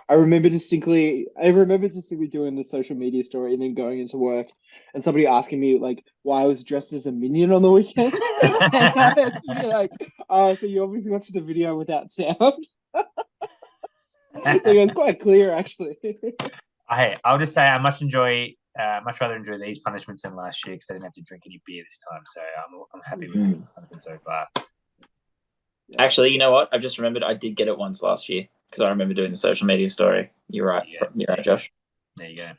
I remember distinctly doing the social media story and then going into work and somebody asking me like why I was dressed as a minion on the weekend. And I had to be like, so you obviously watched the video without sound. It was quite clear actually. I'll just say I much rather enjoy these punishments than last year because I didn't have to drink any beer this time. So I'm happy with it so far. Yeah. Actually, you know what? I've just remembered I did get it once last year because I remember doing the social media story. You're right. Yeah, you're right, Josh. There you go.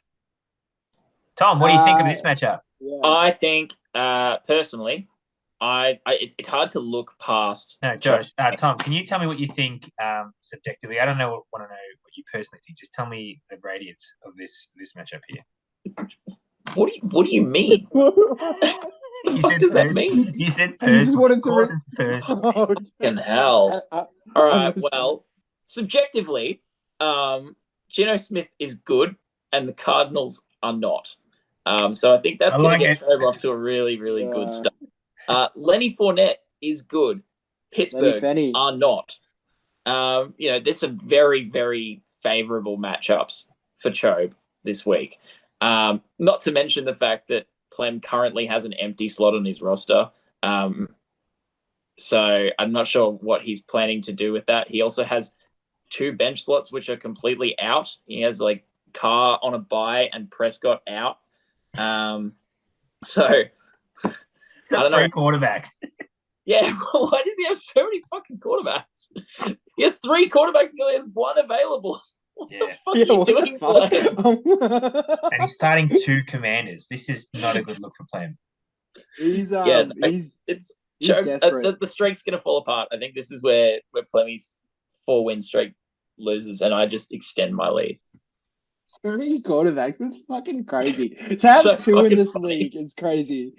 Tom, what do you think of this matchup? Yeah. I think, personally, it's hard to look past. No, Josh. Tom, can you tell me what you think subjectively? I don't want to know what you personally think. Just tell me the radiance of this matchup here. What do you mean? What does that mean? You said personal. Of course it's personal. Fucking hell. All right, well, subjectively, Geno Smith is good and the Cardinals are not. So I think that's going to get Trevor off to a really, really good start. Lenny Fournette is good. Pittsburgh are not. There's some very, very favorable matchups for Chobe this week. Not to mention the fact that Clem currently has an empty slot on his roster. So I'm not sure what he's planning to do with that. He also has 2 bench slots which are completely out. He has like Carr on a bye and Prescott out. So he's got 3 quarterbacks. Yeah, why does he have so many fucking quarterbacks? He has 3 quarterbacks and he only has 1 available. What Yeah. the fuck are you what the doing, fuck? Clem? And he's starting 2 Commanders. This is not a good look for Clem. He's Yeah, no, he's it's he's jokes. desperate. The streak's gonna fall apart. I think this is where Plemmy's 4-win streak loses, and I just extend my lead. 3 quarterbacks. It's fucking crazy. To have So 2 in fucking this funny. league is crazy.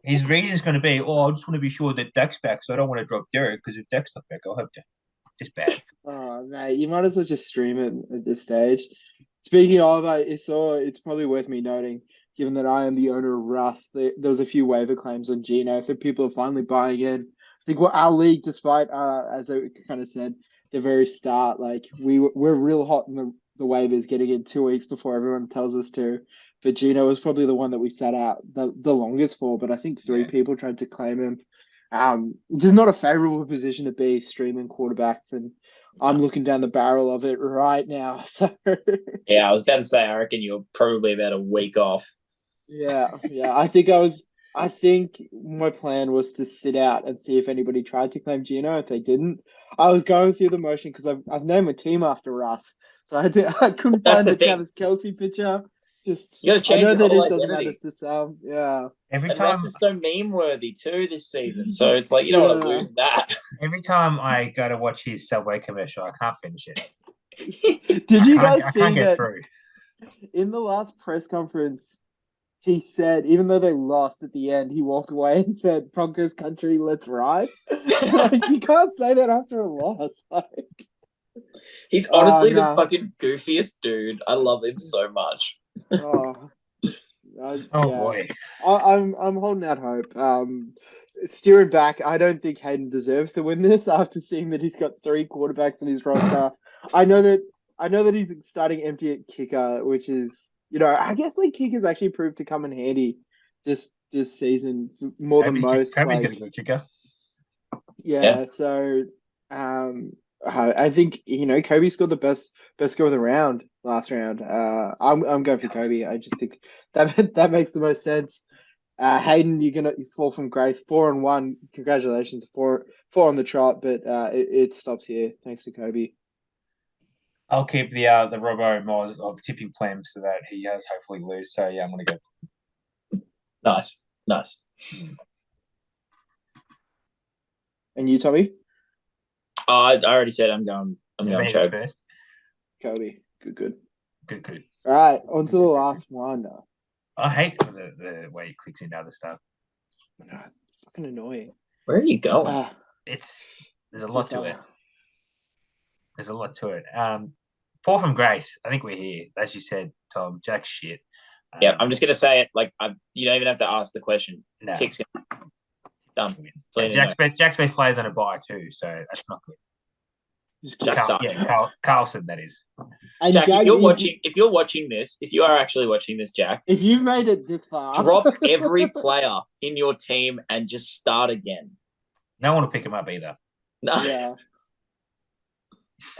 His reason's going to be, I just want to be sure that Dak's back, so I don't want to drop Derek, because if Dak's not back, I'll have to. Just bad. Oh, mate, you might as well just stream it at this stage. Speaking of, it's probably worth me noting, given that I am the owner of Rust, there was a few waiver claims on Gino, so people are finally buying in. I think what our league, despite, as I kind of said, the very start, like we're real hot in the waivers, getting in 2 weeks before everyone tells us to. But Gino was probably the one that we sat out the longest for, but I think 3 people tried to claim him. Just not a favorable position to be streaming quarterbacks, and I'm looking down the barrel of it right now. So Yeah, I was about to say, I reckon you're probably about a week off. yeah. I think my plan was to sit out and see if anybody tried to claim Gino. If they didn't, I was going through the motion because I've named my team after Russ, so I couldn't That's find the the thing. Travis Kelsey picture. Just You gotta I change know your that whole it doesn't matter identity. to some. Yeah. Every And time, Russ is so meme worthy too this season. So it's like you don't want to Yeah. lose that. every time I go to watch his Subway commercial, I can't finish it. Did you I guys can't see get that through. in the last press conference? He said, even though they lost at the end, he walked away and said, "Broncos country, let's ride." Like, you can't say that after a loss. Like, He's oh honestly the no, fucking goofiest dude. I love him so much. oh Oh yeah. boy. I'm holding out hope. Steering back, I don't think Hayden deserves to win this after seeing that he's got 3 quarterbacks in his roster. I know that he's starting empty at kicker, which is, I guess like kickers actually proved to come in handy this season more than most. Kobe's got a Like, good kicker. yeah, so I think Kobe scored the best score of the round last round. I'm going for Kobe. I just think that makes the most sense. Hayden, you're gonna fall from grace. 4-1. Congratulations, four on the trot, but it stops here thanks to Kobe. I'll keep the Robo Moz of tipping Plem so that he has hopefully lose. So yeah, I'm gonna go. Nice. And you, Tommy? I already said I'm going Chobe. First. Kobe. Good. Good. All right, on to the last one. I hate the way he clicks into other stuff. It's fucking annoying. Where are you going? There's a lot to it. There's a lot to it. Fall from grace. I think we're here. As you said, Tom, Jack shit. Yeah, I'm just gonna say it. Like, you don't even have to ask the question. No. Kicks him. Done. Jack's best player's on a bye too, so that's not good. Carlson, that is. And Jack, if you're watching this, if you are actually watching this, Jack, if you've made it this far, drop every player in your team and just start again. No one will pick him up either. No. Yeah.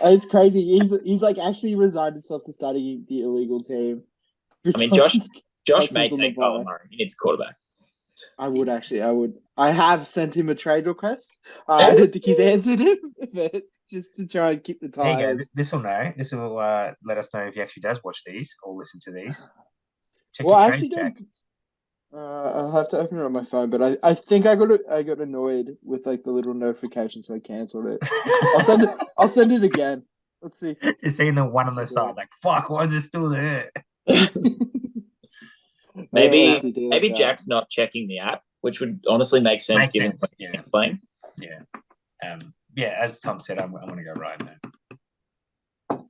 It's crazy. He's like actually resigned himself to starting the illegal team. I mean, Josh may take Kyle Murray. He needs a quarterback. I would. I have sent him a trade request. I don't think he's answered him, but just to try and keep the ties. There you go. This will know. This will let us know if he actually does watch these or listen to these. Check your trades, Jack. I'll have to open it on my phone, but I think I got annoyed with like the little notification, so I cancelled it. I'll send it again. Let's see. Just seeing the one on the side, like fuck, why is it still there? Maybe Jack's not checking the app, which would honestly make sense given what he's playing. Yeah. As Tom said, I'm going to go right now.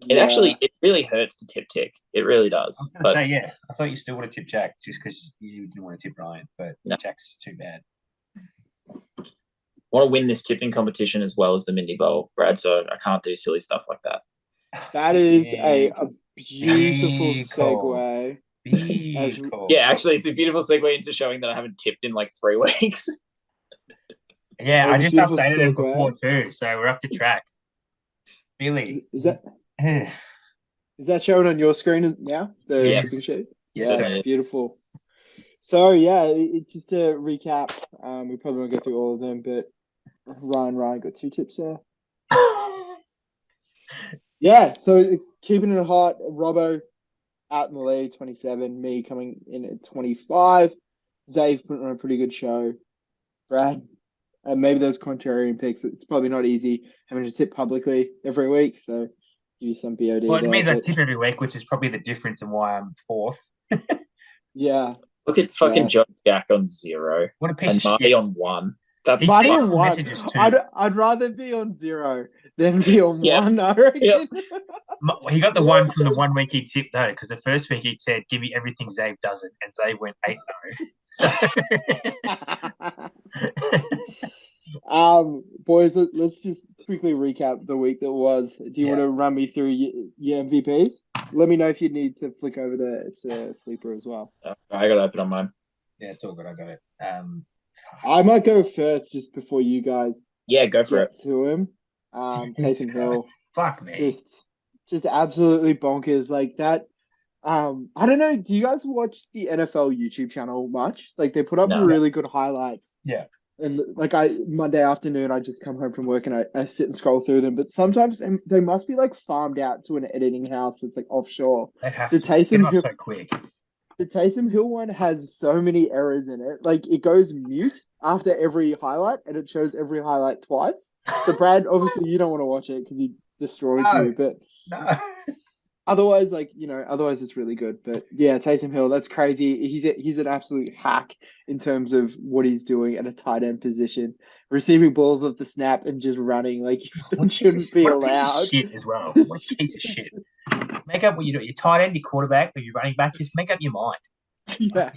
It really hurts to tip Tick. It really does. I thought you still would have tipped Jack just because you didn't want to tip Ryan, but no. Jack's too bad. Want to win this tipping competition as well as the Mindy Bowl, Brad, so I can't do silly stuff like that. That is a beautiful segue. Yeah, actually, it's a beautiful segue into showing that I haven't tipped in like 3 weeks. Yeah, I just updated it before too, so we're up to track. Billy, is that showing on your screen now? The tipping sheet. Yes, it's beautiful. So just to recap, we probably won't go through all of them, but Ryan got 2 tips there. Yeah, so keeping it hot, Robbo out in the lead, 27. Me coming in at 25. Zay's putting on a pretty good show. Brad, and maybe those contrarian picks. It's probably not easy having to tip publicly every week. So give you some BOD Well, it there. means I But tip every week, which is probably the difference in why I'm fourth. yeah, Look at fucking Yeah. Josh Jack on 0 What a piece and of Marty shit. on 1. That's He's Marty seen on the one. messages too. I'd rather be on 0 than be on Yep. 1, I reckon. Yep. He got the Zero one from the just- 1 week he tipped though, because the first week he said, "Give me everything Zave doesn't," and Zave went 8-0. Boys, let's just quickly recap the week that was. Do you want to run me through your MVPs? Let me know if you need to flick over to Sleeper as well. I got to open on mine. Yeah, it's all good. I got it. I might go first just before you guys Yeah, go for get it. to him. Taysom Hill, Fuck me. just absolutely bonkers like that. I don't know. Do you guys watch the NFL YouTube channel much? Like they put up No. really good highlights. Yeah. And like Monday afternoon, I just come home from work and I sit and scroll through them. But sometimes they must be like farmed out to an editing house that's like offshore. They have The to get them Taysom up Hill, so quick. the Taysom Hill one has so many errors in it. Like it goes mute after every highlight, and it shows every highlight twice. So Brad, obviously you don't want to watch it because he destroys No. you. But No. otherwise, otherwise it's really good. But yeah, Taysom Hill, that's crazy. He's an absolute hack in terms of what he's doing at a tight end position, receiving balls off the snap and just running like that shouldn't be allowed. What a piece of shit as well. What a piece of shit. Make up what you do. Your tight end, your quarterback, or your running back. Just make up your mind. Yeah.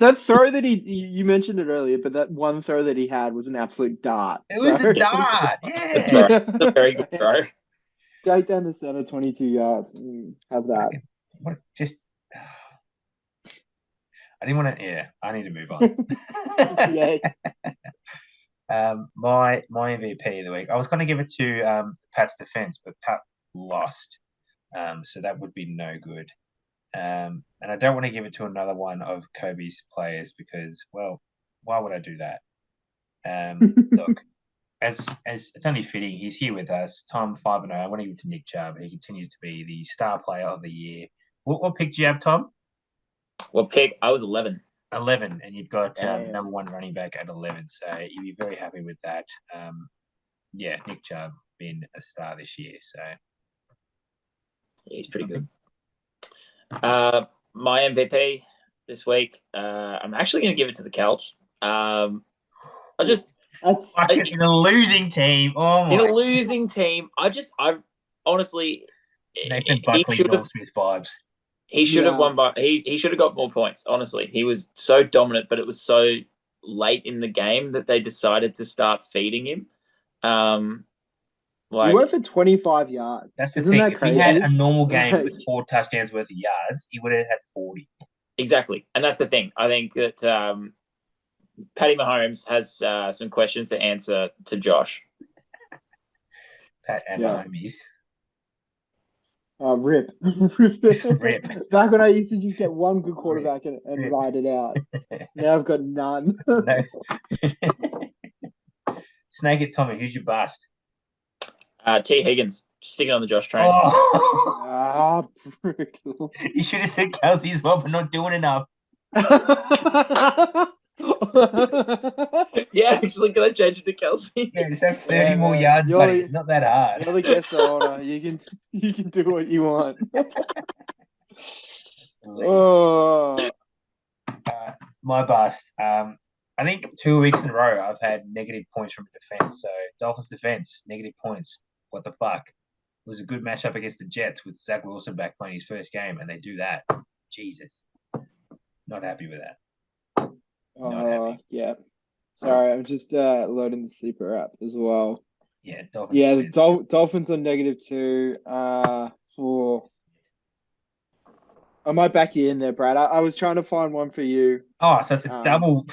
That throw that you mentioned it earlier, but that one throw that he had was an absolute dart. It was a dart. Yeah. It's a very good throw. Straight down the center, 22 yards. Have that. What? Just. I didn't want to. Yeah, I need to move on. Yeah. My MVP of the week. I was going to give it to Pat's defense, but Pat lost. So that would be no good. And I don't want to give it to another one of Kobe's players because, well, why would I do that? Look, as it's only fitting, he's here with us. Tom 5-0. I want to give it to Nick Chubb. He continues to be the star player of the year. What pick do you have, Tom? What pick? I was 11. 11, and you've got Damn. number one running back at 11. So you'll be very happy with that. Yeah, Nick Chubb been a star this year. So Yeah, he's pretty good. My MVP this week, I'm actually going to give it to the couch. I just in a losing team. Oh my! In a losing team, I honestly, Nathan Buckley, Norm Smith vibes. He should have won by he should have got more points. Honestly, he was so dominant, but it was so late in the game that they decided to start feeding him. He went for 25 yards. That's the Isn't thing. that If crazy? he had a normal game with 4 touchdowns worth of yards, he would have had 40. Exactly, and that's the thing. I think that Patty Mahomes has some questions to answer to Josh. Pat and Mahomes. Oh, rip. Rip. Back when I used to just get one good quarterback and ride it out. Now I've got none. No. Snake it, Tommy. Who's your bust? T. Higgins. Just sticking on the Josh train. Oh. Brutal. You should have said Kelsey as well, but not doing enough. Yeah, actually, can I change it to Kelsey? Yeah, just have 30 more yards, buddy. It's not that hard. You're the guest of honor. You can do what you want. My bust. I think 2 weeks in a row I've had negative points from defense. So Dolphins defense, negative points. What the fuck? It was a good matchup against the Jets with Zach Wilson back playing his first game, and they do that. Jesus. Not happy with that. Yeah. Sorry, I'm just loading the Sleeper app as well. Yeah, Dolphins. Yeah, the Dolphins on -2. I might back you in there, Brad. I was trying to find one for you. Oh, so it's a double.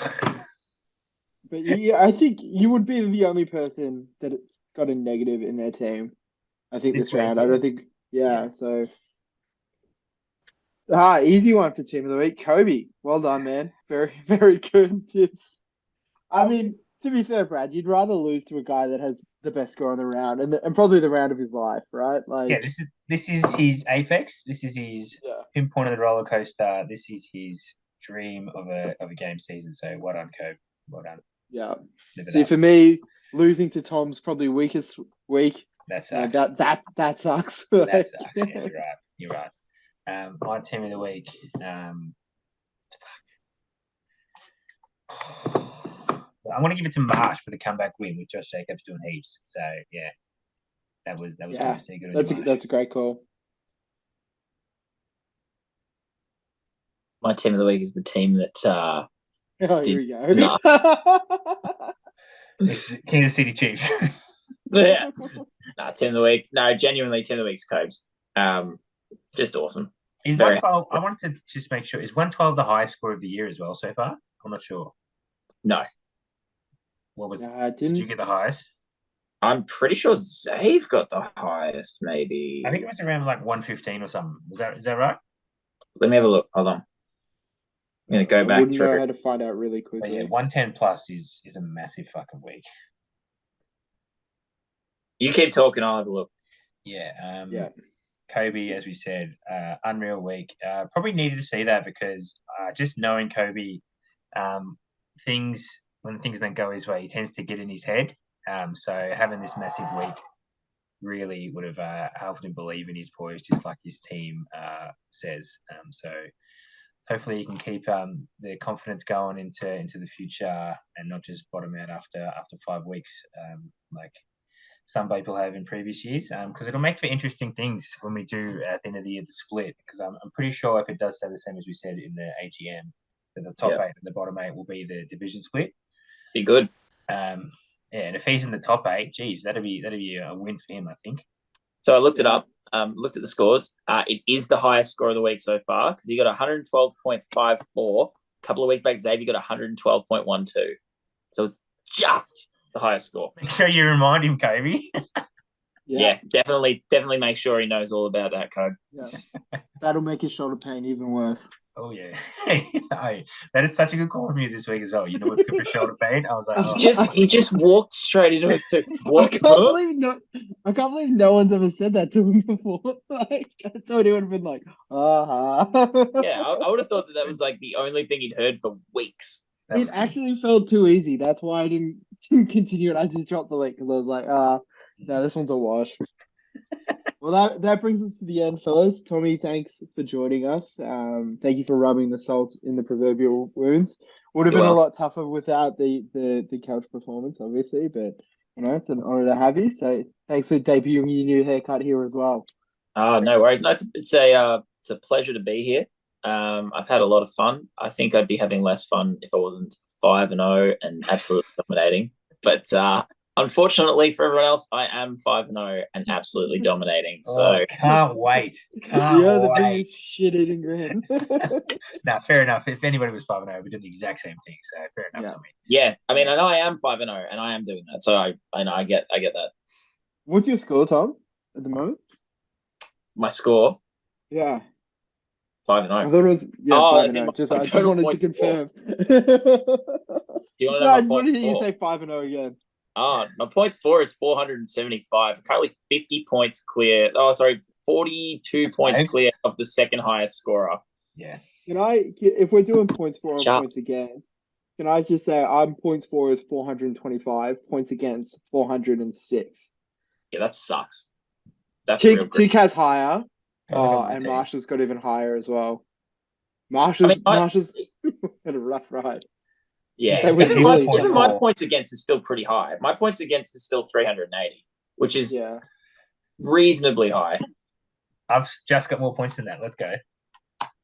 But yeah, I think you would be the only person that it's got a negative in their team. I think this round. Week, I don't think. Yeah. So. Easy one for team of the week. Kobe. Well done, man. Very, very good. I mean, to be fair, Brad, you'd rather lose to a guy that has the best score on the round and probably the round of his life, right? Like, Yeah, this is his apex. This is his pinpoint of the roller coaster. This is his dream of a game season. So well done, Cope. Well done. Yeah. See, for me, losing to Tom's probably weakest week. That sucks. That sucks. That sucks. Yeah, you're right. My team of the week. I'm going to give it to Marsh for the comeback win with Josh Jacobs doing heaps. So yeah, that was obviously good. That's a great call. My team of the week is the team that. Here we go. Kansas City Chiefs. Yeah. Team of the week. No, genuinely, team of the week's Cobes. Just awesome. Is 112? I wanted to just make sure. Is 112 the highest score of the year as well so far? I'm not sure. No. What was? Did you get the highest? I'm pretty sure Zave got the highest. Maybe. I think it was around like 115 or something. Is that right? Let me have a look. Hold on. I'm gonna go back through. I know how to find out really quickly. But yeah, 110 plus is a massive fucking week. You keep talking. I'll have a look. Yeah. Kobe, as we said, unreal week. Probably needed to see that because just knowing Kobe, when things don't go his way, he tends to get in his head. So having this massive week really would have helped him believe in his poise, just like his team says. So hopefully he can keep the confidence going into the future and not just bottom out after 5 weeks, like some people have in previous years, because it'll make for interesting things when we do at the end of the year the split. Because I'm pretty sure if it does stay the same as we said in the AGM, that the top 8 and the bottom 8 will be the division split. Be good. And if he's in the top 8, geez, that'd be a win for him, I think. So I looked it up, looked at the scores. It is the highest score of the week so far because he got 112.54. A couple of weeks back, Xavier got 112.12. So it's just the highest score. Make sure you remind him, Kobe. Yeah, definitely make sure he knows all about that code. Yeah, that'll make his shoulder pain even worse. Oh yeah, that is such a good call from you this week as well. You know, what's good for shoulder pain. I was like, he just walked straight into it too. I can't believe no one's ever said that to him before. Like, I thought he would have been like, Yeah, I would have thought that was like the only thing he'd heard for weeks. It actually felt too easy. That's why I didn't continue it. I just dropped the link because I was like, no, this one's a wash. Well, that brings us to the end, fellas. Tommy, thanks for joining us. Thank you for rubbing the salt in the proverbial wounds. Would have been a lot tougher without the couch performance, obviously, but it's an honor to have you. So thanks for debuting your new haircut here as well. No worries. No, it's a pleasure to be here. I've had a lot of fun. I think I'd be having less fun if I wasn't 5-0 and absolutely dominating. But unfortunately for everyone else, I am 5-0 and absolutely dominating. So can't wait. You're the biggest shit-eating grin. Nah, fair enough. If anybody was 5-0, we're doing the exact same thing. So fair enough to me. Yeah, I mean, I know I am 5-0 and I am doing that. So I know I get that. What's your score, Tom, at the moment? My score? Yeah. 5-0. I thought it was 5-0. I just wanted to confirm. Do you want to know I my points? I just wanted to hear you say 5-0 again. My points for is 475. Currently 50 points clear. 42 points clear of the second highest scorer. Yeah. If we're doing points for and points against, can I just say I'm points for is 425, points against 406. Yeah, that sucks. That's real good. Tick has higher. And Marshall's got even higher as well. Marshall's had a rough ride. Yeah, even my points against is still pretty high. My points against is still 380, which is reasonably high. I've just got more points than that. Let's go.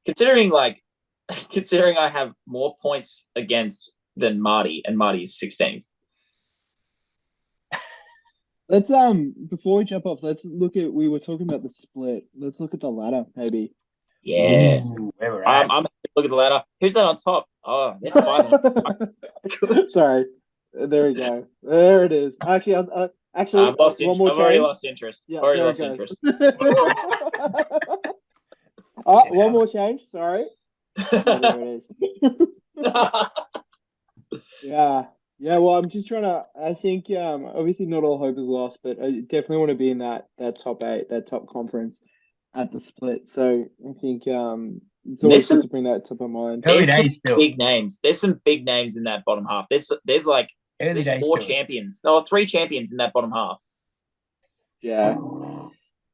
Considering I have more points against than Marty, and Marty's 16th. Let's before we jump off, let's look at. We were talking about the split. Let's look at the ladder, maybe. Yeah, I'm happy to look at the ladder. Who's that on top? Oh, they're 5. Sorry, there we go. There it is. Actually, I've lost interest. I've already lost interest. Yeah, already lost interest. One more change. Sorry. There it is. Yeah. Yeah, well, I'm just trying to. I think obviously not all hope is lost, but I definitely want to be in that top eight, that top conference at the split. So I think it's always There's good some to bring that top of mind. Early there's some days still. big names. There's some big names in that bottom half. There's like Early there's days four still. champions. No, three champions in that bottom half. Yeah,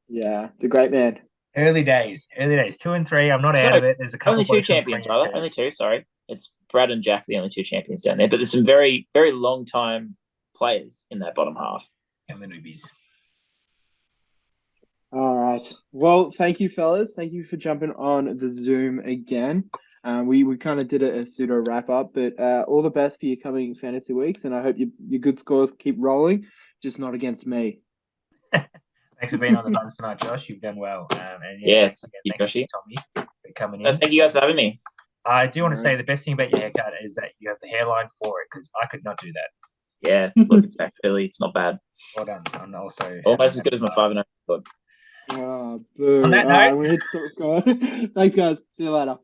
yeah, the great man. Early days. Early days. 2 and 3. I'm not out No, of it. There's a couple only two blokes I'm champions, 20 and rather. 2. Only two. Sorry, it's Brad and Jack, the only two champions down there. But there's some very very long time players in that bottom half. And the newbies. All right. Well, thank you, fellas. Thank you for jumping on the Zoom again. We kind of did a pseudo wrap up, but all the best for your coming fantasy weeks, and I hope your good scores keep rolling, just not against me. Thanks for being on the buns tonight, Josh. You've done well. And Yeah, thanks again. you, Thanks Joshy. again, Tommy, for coming in. Thank you guys for having me. I do want to All say right. the best thing about your haircut is that you have the hairline for it, because I could not do that. Yeah, look, it's not bad. Well done. And also Almost as good as my 5-0 record. Boo. On that All right, note, we hit stop. Thanks, guys. See you later.